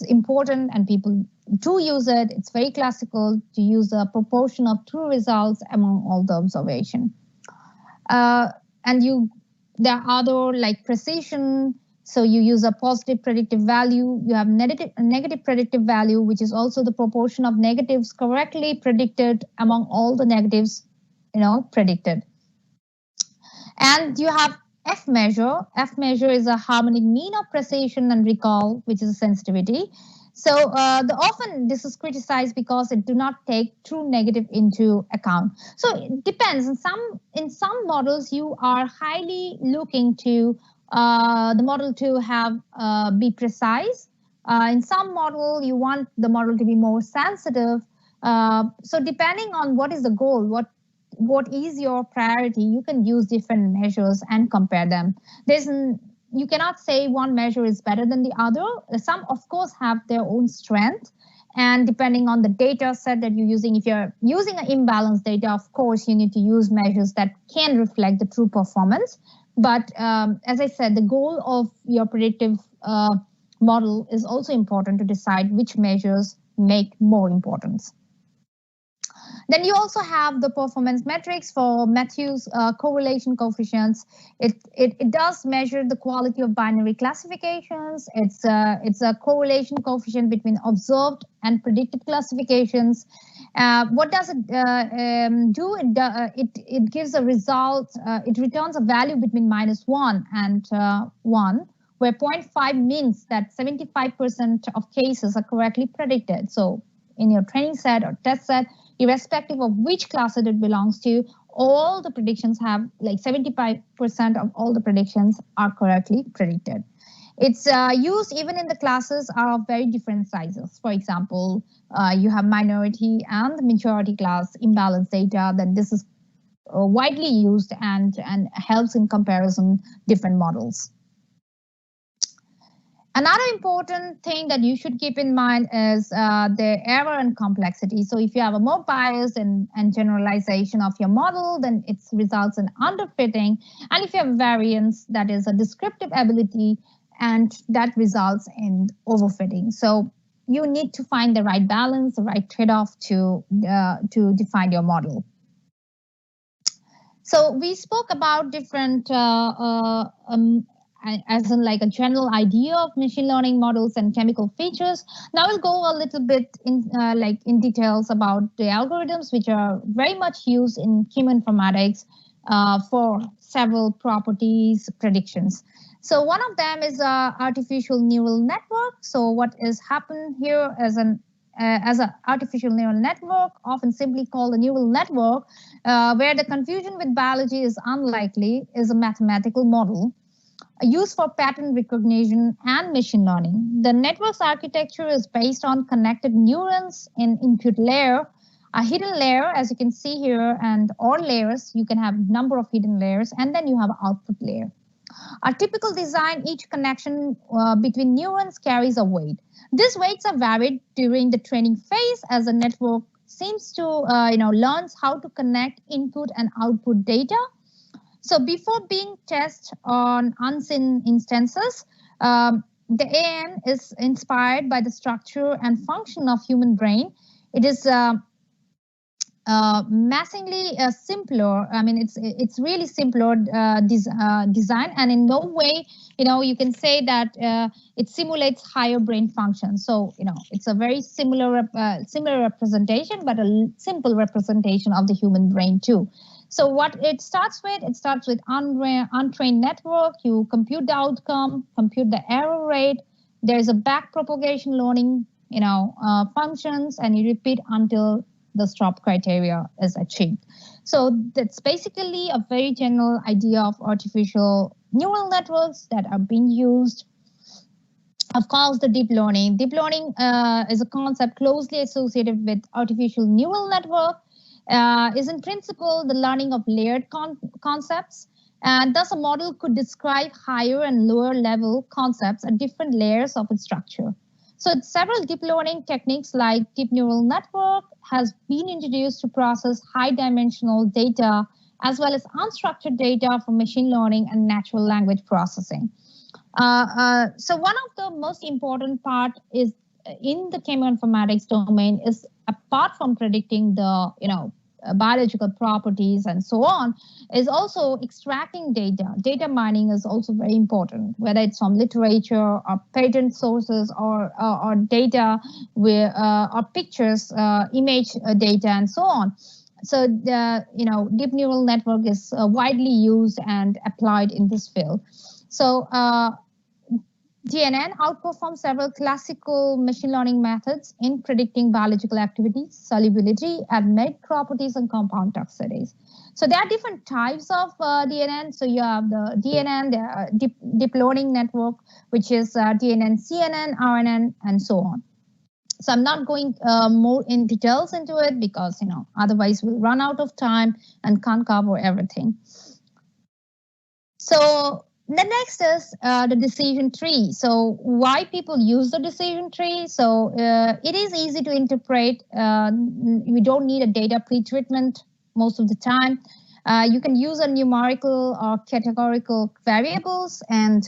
important, and people do use it. It's very classical to use a proportion of true results among all the observation. And there are other like precision. So you use a positive predictive value. You have negative predictive value, which is also the proportion of negatives correctly predicted among all the negatives, predicted. And you have F measure. F measure is a harmonic mean of precision and recall, which is a sensitivity. So often this is criticized because it do not take true negative into account. So it depends. In some models, you are highly looking to the model to have be precise. In some model, you want the model to be more sensitive. So depending on what is the goal, what is your priority, you can use different measures and compare them. You cannot say one measure is better than the other. Some, of course, have their own strength. And depending on the data set that you're using, if you're using an imbalanced data, of course, you need to use measures that can reflect the true performance. But as I said, the goal of your predictive model is also important to decide which measures make more importance. Then you also have the performance metrics for Matthews correlation coefficients. It does measure the quality of binary classifications. It's a correlation coefficient between observed and predicted classifications. What does it do? It gives a result. It returns a value between -1 and 1, where 0.5 means that 75% of cases are correctly predicted. So in your training set or test set, irrespective of which class it belongs to, all the predictions have, like 75% of all the predictions are correctly predicted. It's used even in the classes are of very different sizes. For example, you have minority and majority class imbalanced data, then this is widely used and helps in comparison different models. Another important thing that you should keep in mind is the error and complexity. So if you have a more bias and generalization of your model, then it results in underfitting. And if you have variance, that is a descriptive ability, and that results in overfitting. So you need to find the right balance, the right trade-off to define your model. So we spoke about different as in like a general idea of machine learning models and chemical features. Now we'll go a little bit in details about the algorithms, which are very much used in chemoinformatics for several properties predictions. So one of them is artificial neural network. So what is happened here as an artificial neural network, often simply called a neural network, where the confusion with biology is unlikely, is a mathematical model used for pattern recognition and machine learning. The network's architecture is based on connected neurons in input layer, a hidden layer, as you can see here, and all layers. You can have number of hidden layers, and then you have an output layer. A typical design, each connection between neurons carries a weight. These weights are varied during the training phase as the network seems to learns how to connect input and output data. So before being tested on unseen instances, the AN is inspired by the structure and function of human brain. It is massively simpler. I mean, it's really simpler design, and in no way, you can say that it simulates higher brain function. So, it's a very similar representation, but a simple representation of the human brain too. So what it starts with untrained network. You compute the outcome, compute the error rate. There is a back propagation learning, functions, and you repeat until the stop criteria is achieved. So that's basically a very general idea of artificial neural networks that are being used. Of course, the deep learning. Deep learning is a concept closely associated with artificial neural network. Is in principle the learning of layered concepts. And thus a model could describe higher and lower level concepts at different layers of its structure. So several deep learning techniques like deep neural network has been introduced to process high dimensional data as well as unstructured data for machine learning and natural language processing. So one of the most important part is in the chemoinformatics domain is, apart from predicting the biological properties and so on, is also extracting data. Data mining is also very important, whether it's from literature or patent sources or data where or pictures, image data, and so on. So the deep neural network is widely used and applied in this field. So DNN outperforms several classical machine learning methods in predicting biological activity, solubility, and med properties and compound toxicities. So there are different types of DNN. So you have the DNN, the deep learning network, which is DNN, CNN, RNN, and so on. So I'm not going more in details into it because otherwise we'll run out of time and can't cover everything. So the next is the decision tree. So why people use the decision tree? So it is easy to interpret. We don't need a data pre-treatment most of the time. You can use a numerical or categorical variables, and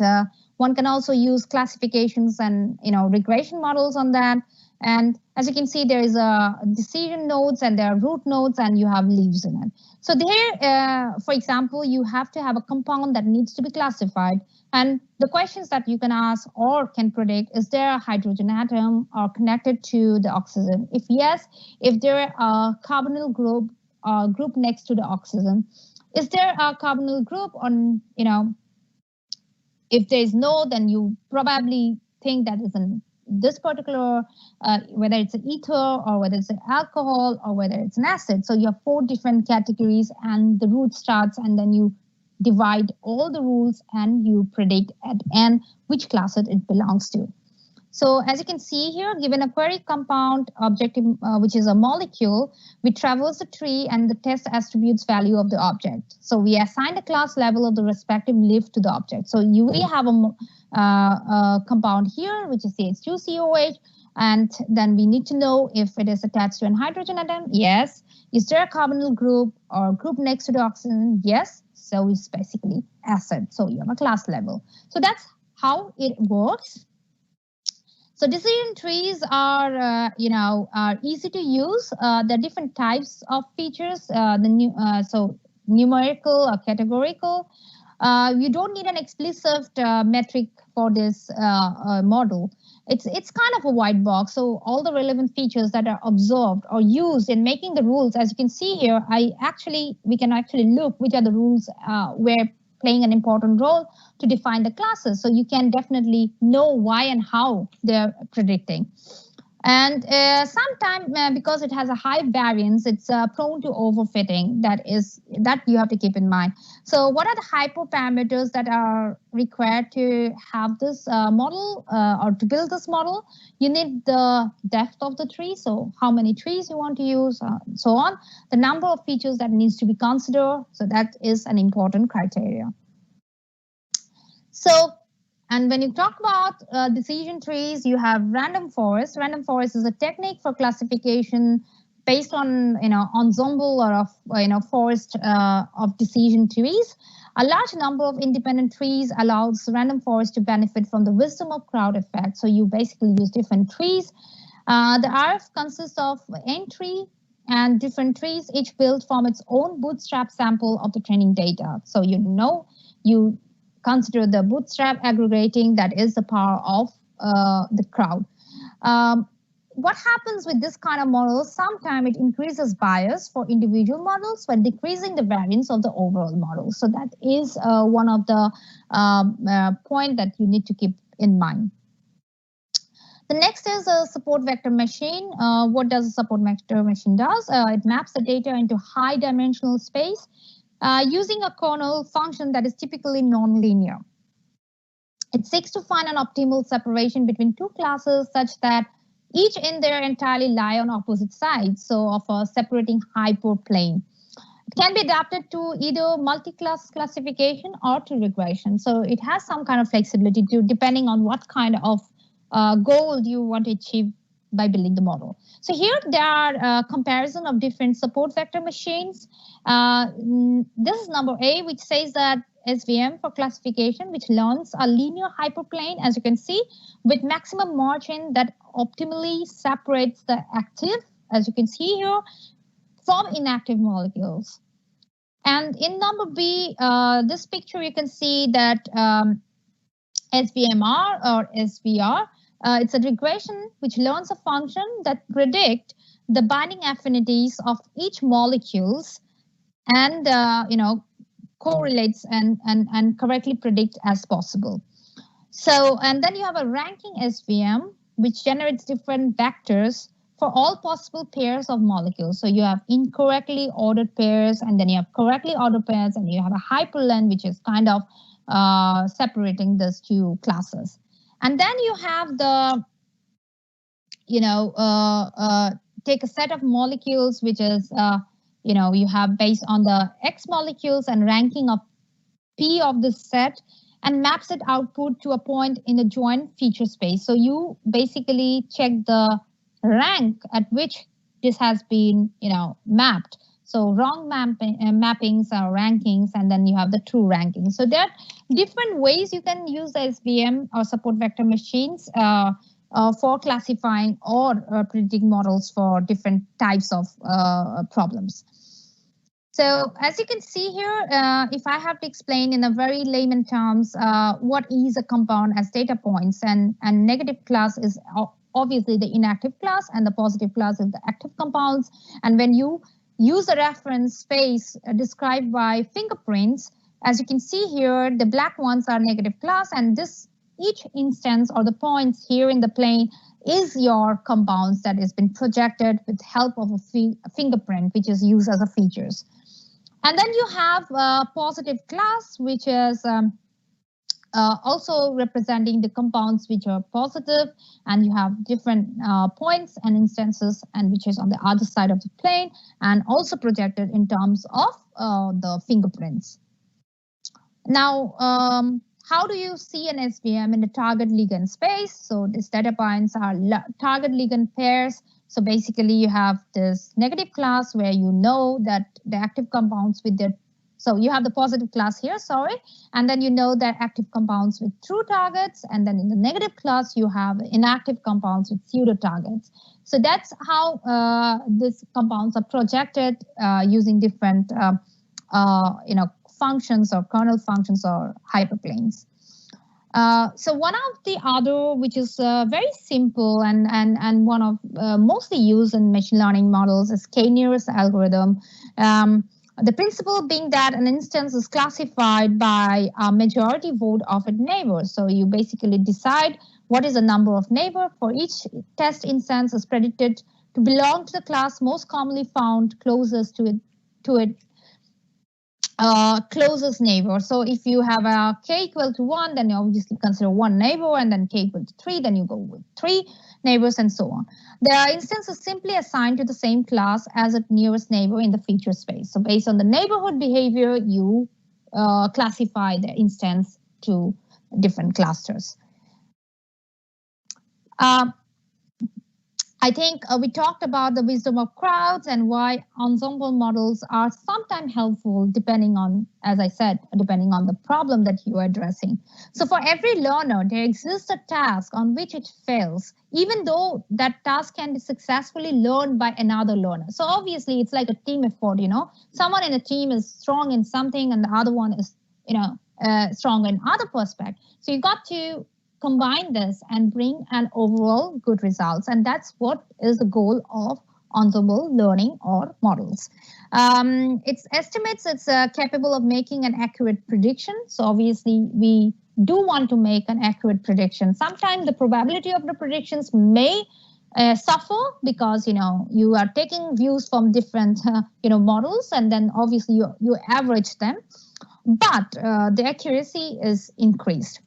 one can also use classifications and regression models on that. And as you can see, there is a decision nodes and there are root nodes and you have leaves in it. So there, for example, you have to have a compound that needs to be classified. And the questions that you can ask or can predict, is there a hydrogen atom or connected to the oxygen? If yes, if there are a carbonyl group next to the oxygen, is there a carbonyl group on, if there is no, then you probably think that is this particular, whether it's an ether or whether it's an alcohol or whether it's an acid. So you have 4 different categories and the root starts, and then you divide all the rules and you predict at n which class it belongs to. So as you can see here, given a query compound objective, which is a molecule, we traverse the tree and the test attributes value of the object. So we assign the class level of the respective leaf to the object. So you will have a compound here, which is CH2COH, and then we need to know if it is attached to an hydrogen atom. Yes. Is there a carbonyl group or group next to the oxygen? Yes. So it's basically acid. So you have a class level. So that's how it works. So decision trees are, are easy to use. There are different types of features. So numerical or categorical. You don't need an explicit metric for this model. It's kind of a white box. So all the relevant features that are observed or used in making the rules, as you can see here, we can actually look which are the rules where playing an important role to define the classes. So you can definitely know why and how they're predicting. And sometimes because it has a high variance, it's prone to overfitting. That you have to keep in mind. So what are the hyperparameters that are required to have this model or to build this model? You need the depth of the tree. So how many trees you want to use, so on. The number of features that needs to be considered. So that is an important criteria. So, and when you talk about decision trees, you have random forest. Random forest is a technique for classification based on ensemble or of forest of decision trees. A large number of independent trees allows random forest to benefit from the wisdom of crowd effect. So you basically use different trees. The RF consists of n tree and different trees, each built from its own bootstrap sample of the training data. So you consider the bootstrap aggregating, that is the power of the crowd. What happens with this kind of model? Sometimes it increases bias for individual models when decreasing the variance of the overall model. So that is one of the point that you need to keep in mind. The next is a support vector machine. What does a support vector machine does? It maps the data into high dimensional space using a kernel function that is typically nonlinear. It seeks to find an optimal separation between two classes such that each in their entirely lie on opposite sides, so of a separating hyperplane. It can be adapted to either multi-class classification or to regression. So it has some kind of flexibility to depending on what kind of goal you want to achieve by building the model. So here there are comparison of different support vector machines. This is number A, which says that SVM for classification, which learns a linear hyperplane, as you can see, with maximum margin that optimally separates the active, as you can see here, from inactive molecules. And in number B, this picture, you can see that SVMR or SVR, it's a regression which learns a function that predict the binding affinities of each molecules and correlates and correctly predict as possible. So, and then you have a ranking SVM, which generates different vectors for all possible pairs of molecules. So you have incorrectly ordered pairs, and then you have correctly ordered pairs, and you have a hyperlength, which is kind of separating those two classes. And then you have the, take a set of molecules, which is, you have based on the X molecules and ranking of P of this set, and maps it output to a point in the joint feature space. So you basically check the rank at which this has been, mapped. So wrong mappings are rankings, and then you have the true rankings. So there are different ways you can use the SVM or support vector machines for classifying or predicting models for different types of problems. So as you can see here, if I have to explain in a very layman terms, what is a compound as data points, and negative class is obviously the inactive class, and the positive class is the active compounds. And when you use a reference space described by fingerprints, as you can see here, the black ones are negative class, and this each instance or the points here in the plane is your compounds that has been projected with help of a fingerprint, which is used as a features. And then you have positive class, which is also representing the compounds which are positive, and you have different points and instances, and which is on the other side of the plane, and also projected in terms of the fingerprints. Now, how do you see an SVM in the target ligand space? So these data points are target ligand pairs. So basically you have this negative class where you know that the active compounds with their, so you have the positive class here, sorry, and then you know that active compounds with true targets, and then in the negative class you have inactive compounds with pseudo targets. So that's how these compounds are projected using different functions or kernel functions or hyperplanes. So one of the other, which is very simple and one of mostly used in machine learning models, is k-nearest algorithm. The principle being that an instance is classified by a majority vote of its neighbors. So you basically decide what is the number of neighbors for each test instance is predicted to belong to the class most commonly found closest to it. Closest neighbor. So if you have a k equal to 1, then you obviously consider one neighbor, and then k equal to 3, then you go with 3 neighbors, and so on. There are instances simply assigned to the same class as its nearest neighbor in the feature space. So based on the neighborhood behavior, you classify the instance to different clusters. I think we talked about the wisdom of crowds and why ensemble models are sometimes helpful depending on, as I said, depending on the problem that you are addressing. So for every learner, there exists a task on which it fails, even though that task can be successfully learned by another learner. So obviously it's like a team effort, someone in a team is strong in something and the other one is, strong in other perspective. So you got to combine this and bring an overall good results. And that's what is the goal of ensemble learning or models. Its estimates, it's capable of making an accurate prediction. So obviously we do want to make an accurate prediction. Sometimes the probability of the predictions may suffer because you are taking views from different models, and then obviously you average them, but the accuracy is increased.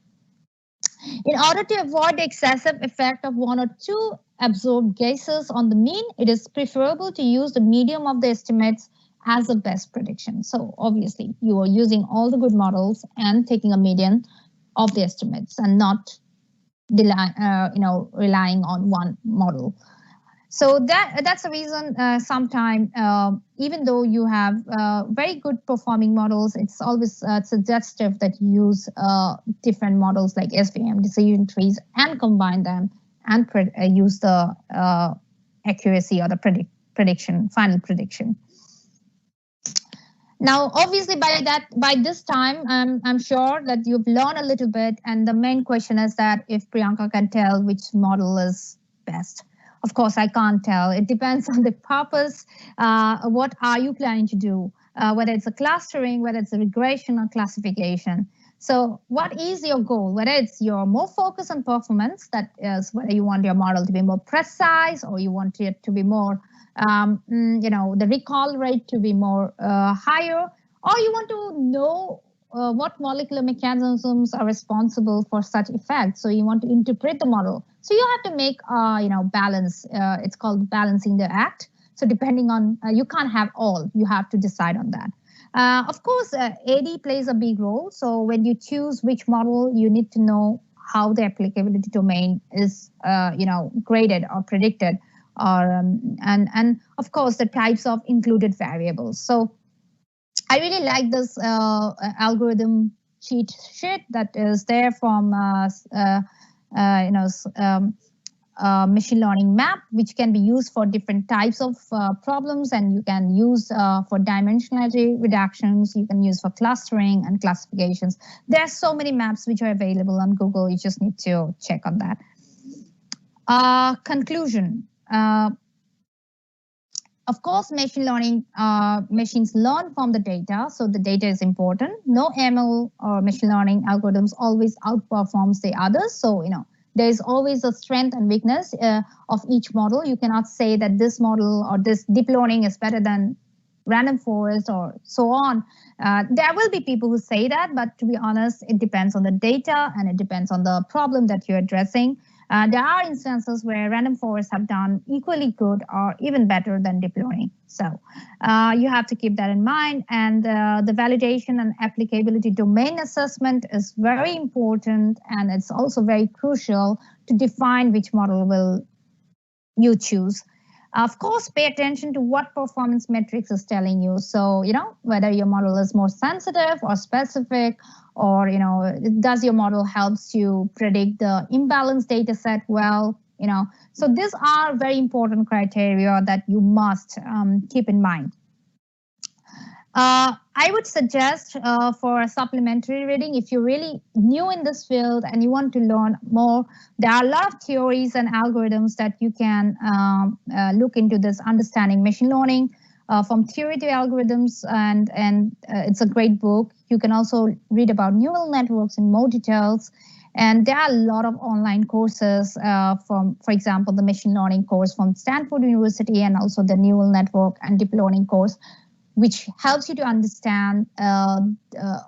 In order to avoid the excessive effect of one or two absorbed guesses on the mean, it is preferable to use the medium of the estimates as the best prediction. So obviously you are using all the good models and taking a median of the estimates and not relying on one model. So that's the reason sometimes, even though you have very good performing models, it's always suggestive that you use different models like SVM, decision trees, and combine them and use the accuracy or the final prediction. Now, obviously, by this time, I'm sure that you've learned a little bit, and the main question is that if Priyanka can tell which model is best. Of course, I can't tell. It depends on the purpose. What are you planning to do? Whether it's a clustering, whether it's a regression or classification. So what is your goal? Whether it's your more focus on performance, that is whether you want your model to be more precise or you want it to be more, the recall rate to be more higher, or you want to know what molecular mechanisms are responsible for such effects. So you want to interpret the model. So you have to make, balance. It's called balancing the act. So depending on, you can't have all. You have to decide on that. Of course, AD plays a big role. So when you choose which model, you need to know how the applicability domain is, graded or predicted, or and of course the types of included variables. So I really like this algorithm cheat sheet that is there from machine learning map, which can be used for different types of problems, and you can use for dimensionality reductions, you can use for clustering and classifications. There are so many maps which are available on Google. You just need to check on that. Conclusion. Of course, machine learning, machines learn from the data, so the data is important. No ML or machine learning algorithms always outperforms the others. So, there is always a strength and weakness of each model. You cannot say that this model or this deep learning is better than random forest or so on. There will be people who say that, but to be honest, it depends on the data and it depends on the problem that you're addressing. There are instances where random forests have done equally good or even better than deep learning. So you have to keep that in mind. And the validation and applicability domain assessment is very important. And it's also very crucial to define which model will you choose. Of course, pay attention to what performance metrics is telling you. So, whether your model is more sensitive or specific, or, does your model helps you predict the imbalanced data set well, So these are very important criteria that you must keep in mind. I would suggest for a supplementary reading, if you're really new in this field and you want to learn more, there are a lot of theories and algorithms that you can look into this understanding machine learning from theory to algorithms, and it's a great book. You can also read about neural networks in more details. And there are a lot of online courses from, for example, the machine learning course from Stanford University, and also the neural network and deep learning course, which helps you to understand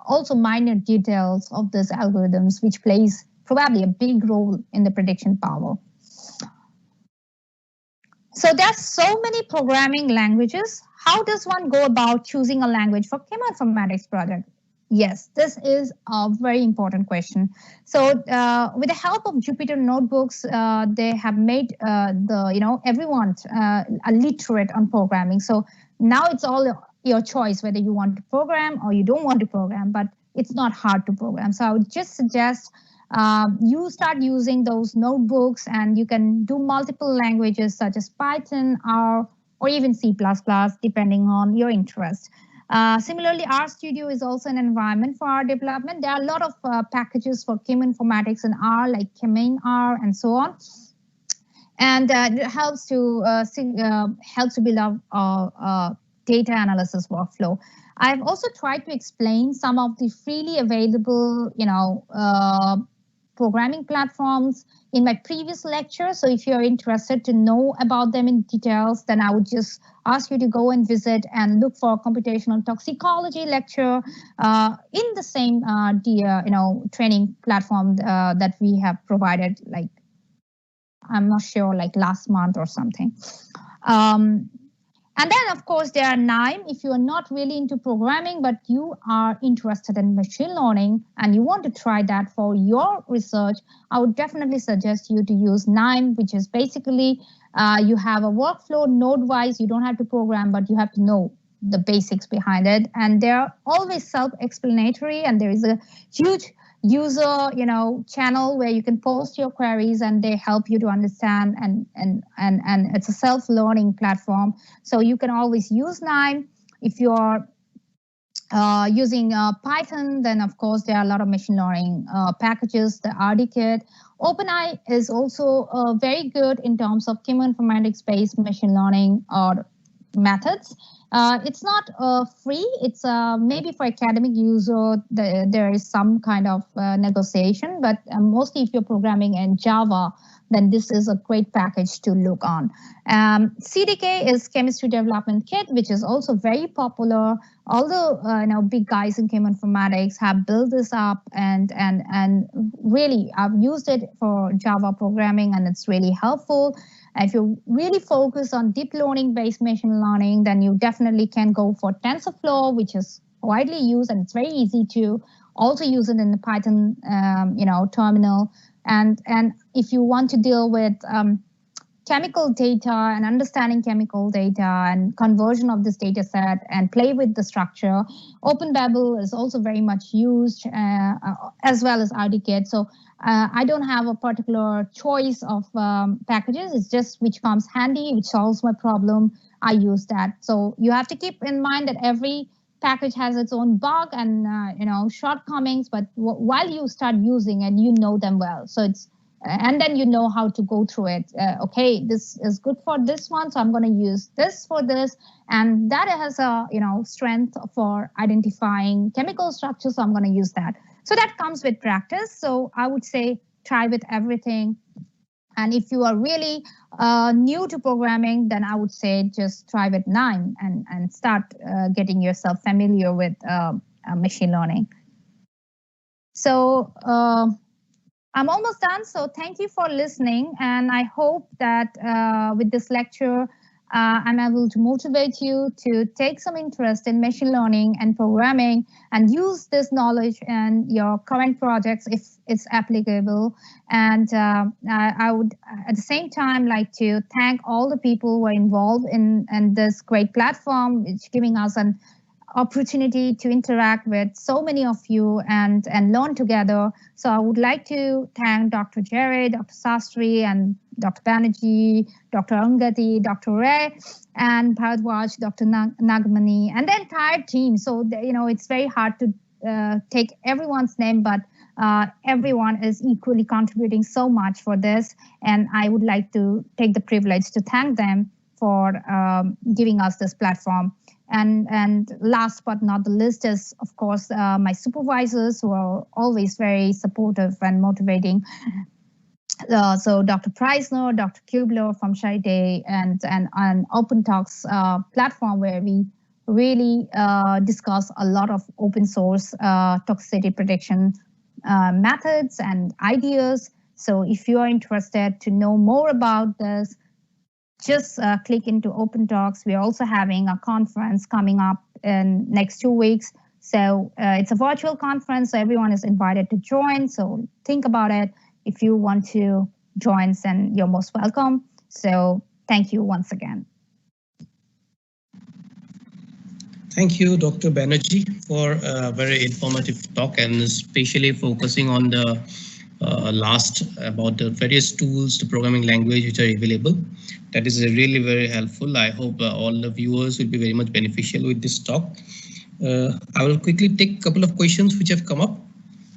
also minor details of these algorithms, which plays probably a big role in the prediction power. So there's so many programming languages. How does one go about choosing a language for Chemoinformatics project? Yes, this is a very important question. So, with the help of Jupyter notebooks, they have made everyone a literate on programming. So now it's all your choice whether you want to program or you don't want to program. But it's not hard to program. So I would just suggest you start using those notebooks, and you can do multiple languages such as Python, R, or even C++, depending on your interest. Similarly, RStudio is also an environment for R development. There are a lot of packages for Cheminformatics in R, like Chemin-R and so on. And it helps to build our data analysis workflow. I've also tried to explain some of the freely available, programming platforms in my previous lecture. So if you're interested to know about them in details, then I would just ask you to go and visit and look for computational toxicology lecture in the same training platform that we have provided, like, I'm not sure, like last month or something. And then, of course, there are NIME. If you are not really into programming, but you are interested in machine learning and you want to try that for your research, I would definitely suggest you to use NIME, which is basically you have a workflow node-wise. You don't have to program, but you have to know the basics behind it. And they're always self-explanatory, and there is a huge user channel where you can post your queries and they help you to understand, and it's a self-learning platform, so you can always use NIME. If you're using Python, then of course there are a lot of machine learning packages, the RDKit. OpenEye is also very good in terms of chemoinformatics based machine learning or methods. It's not free. It's maybe for academic user, there is some kind of negotiation, but mostly if you're programming in Java, then this is a great package to look on. CDK is Chemistry Development Kit, which is also very popular. All the big guys in cheminformatics have built this up, and really I've used it for Java programming, and it's really helpful. If you really focus on deep learning based machine learning, then you definitely can go for TensorFlow, which is widely used, and it's very easy to also use it in the Python terminal. And if you want to deal with chemical data and understanding chemical data and conversion of this data set and play with the structure, OpenBabel is also very much used, as well as RDKit. So I don't have a particular choice of packages. It's just which comes handy, which solves my problem. I use that. So you have to keep in mind that every package has its own bug and shortcomings, but while you start using it, you know them well. So it's and then you know how to go through it. Okay, this is good for this one, so I'm going to use this for this, and that has a strength for identifying chemical structures, so I'm going to use that. So that comes with practice. So I would say try with everything. And if you are really new to programming, then I would say just try with NIME and start getting yourself familiar with machine learning. So I'm almost done. So thank you for listening. And I hope that with this lecture, I'm able to motivate you to take some interest in machine learning and programming and use this knowledge in your current projects if it's applicable. And I would at the same time like to thank all the people who are involved in this great platform, which giving us an opportunity to interact with so many of you and learn together. So I would like to thank Dr. Jared, Dr. Sastry, and Dr. Banerjee, Dr. Angati, Dr. Ray, and Bharadwaj, Dr. Nagamani, and the entire team. So, it's very hard to take everyone's name, but everyone is equally contributing so much for this. And I would like to take the privilege to thank them for giving us this platform. And last but not the least is, of course, my supervisors who are always very supportive and motivating. So Dr. Preisner, Dr. Kubler from Charité, and Open Talks platform where we really discuss a lot of open source toxicity prediction methods and ideas. So if you are interested to know more about this, just click into Open Talks. We're also having a conference coming up in next 2 weeks. So it's a virtual conference, so everyone is invited to join. So think about it. If you want to join, then you're most welcome. So thank you once again. Thank you, Dr. Banerjee, for a very informative talk and especially focusing on the last about the various tools, the programming language which are available. That is really very helpful. I hope all the viewers will be very much beneficial with this talk. I will quickly take a couple of questions which have come up.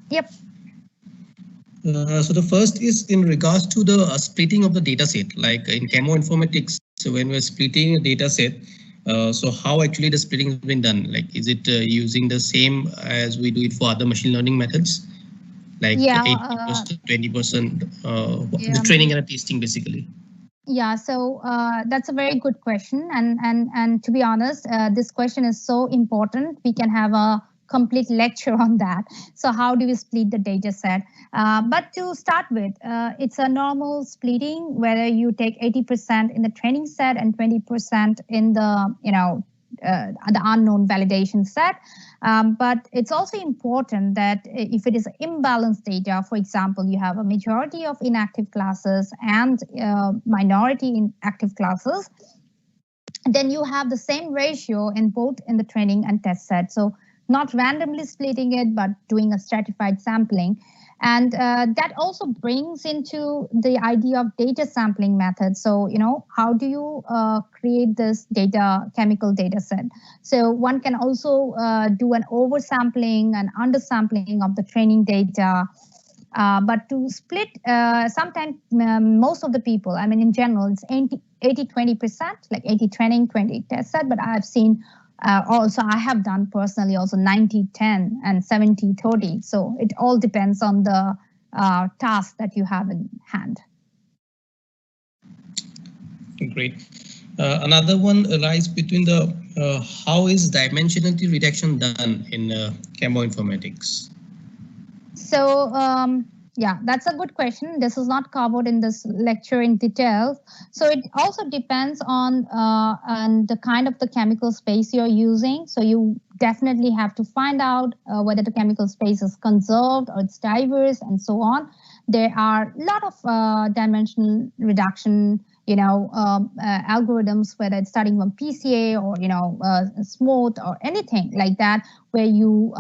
Yep. So the first is in regards to the splitting of the data set, like in Chemoinformatics. So when we're splitting a data set, so how actually the splitting has been done? Like, is it using the same as we do it for other machine learning methods? Like 80%, 20%, the training and the testing basically. Yeah, so that's a very good question. And to be honest, this question is so important. We can have a complete lecture on that. So how do we split the data set? But to start with, it's a normal splitting, whether you take 80% in the training set and 20% in the, the unknown validation set. But it's also important that if it is imbalanced data, for example, you have a majority of inactive classes and minority in active classes, then you have the same ratio in both in the training and test set. So not randomly splitting it, but doing a stratified sampling. And that also brings into the idea of data sampling method. So, how do you create this chemical data set? So one can also do an oversampling and undersampling of the training data. But to split, sometimes most of the people, I mean, in general, it's 80-20%, like 80 training, 20 test set. But I've seen also, I have done personally also 90-10 and 70-30. So it all depends on the task that you have in hand. Great. Another one lies between the how is dimensionality reduction done in Chemoinformatics? So yeah, that's a good question. This is not covered in this lecture in detail. So it also depends on the kind of the chemical space you're using. So you definitely have to find out whether the chemical space is conserved or it's diverse and so on. There are a lot of dimensional reduction algorithms, whether it's starting from PCA or smooth or anything like that, where you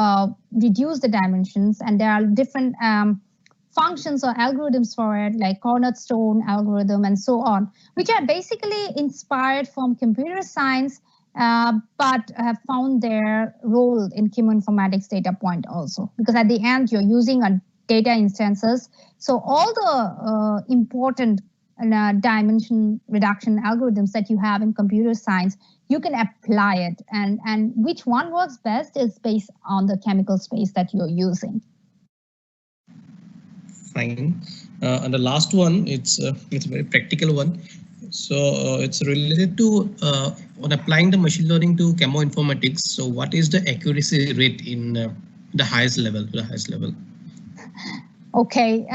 reduce the dimensions, and there are different functions or algorithms for it, like cornerstone algorithm and so on, which are basically inspired from computer science, but have found their role in chemoinformatics data point also, because at the end you're using a data instances. So all the important dimension reduction algorithms that you have in computer science, you can apply it, and which one works best is based on the chemical space that you're using. Fine. And the last one, it's a very practical one. So it's related to on applying the machine learning to chemoinformatics. So what is the accuracy rate in the highest level? Okay.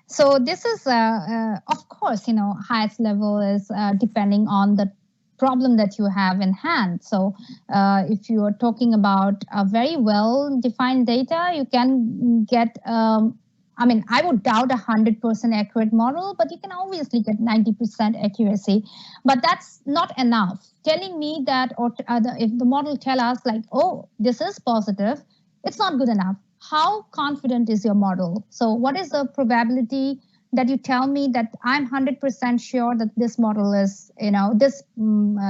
So this is, of course, highest level is depending on the problem that you have in hand. So if you are talking about a very well-defined data, you can get, I mean, I would doubt 100% accurate model, but you can obviously get 90% accuracy. But that's not enough. Telling me that, or if the model tell us like, oh, this is positive, it's not good enough. How confident is your model? So what is the probability that you tell me that I'm 100% sure that this model is, this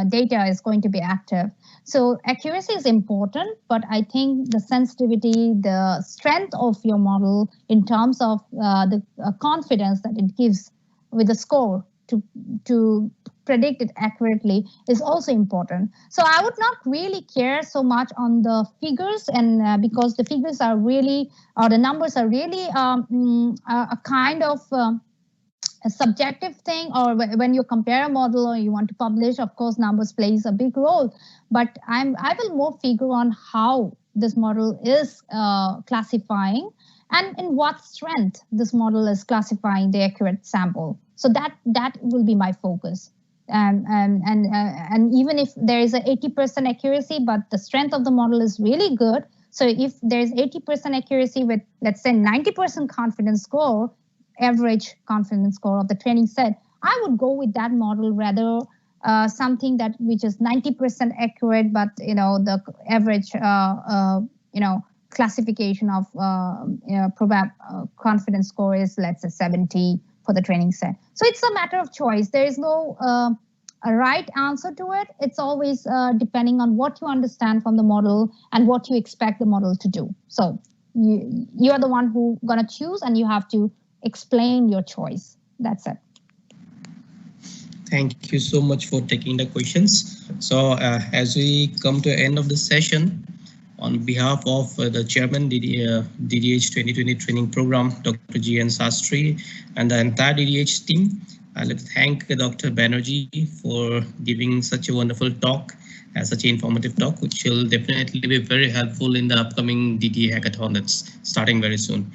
data is going to be active? So accuracy is important, but I think the sensitivity, the strength of your model in terms of the confidence that it gives with the score to predict it accurately is also important. So I would not really care so much on the figures, and because the figures are really, or the numbers are really a kind of a subjective thing, or when you compare a model or you want to publish, of course, numbers plays a big role. But I will more figure on how this model is classifying and in what strength this model is classifying the accurate sample. So that will be my focus. And even if there is a 80% accuracy, but the strength of the model is really good. So if there's 80% accuracy with, let's say, 90% confidence score, average confidence score of the training set, I would go with that model rather something that which is 90% accurate, but the average classification of confidence score is, let's say, 70 for the training set. So it's a matter of choice. There is no a right answer to it. It's always depending on what you understand from the model and what you expect the model to do. So you are the one who gonna choose, and you have to explain your choice. That's it. Thank you so much for taking the questions. So as we come to the end of the session, on behalf of the chairman, DDH 2020 training program, Dr. G.N. Sastry, and the entire DDH team, I'd like to thank Dr. Banerjee for giving such a wonderful talk, such an informative talk, which will definitely be very helpful in the upcoming DDA hackathon that's starting very soon.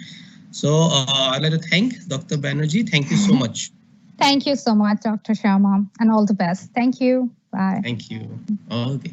So I'd like to thank Dr. Banerjee. Thank you so much. Thank you so much, Dr. Sharma, and all the best. Thank you. Bye. Thank you. Okay.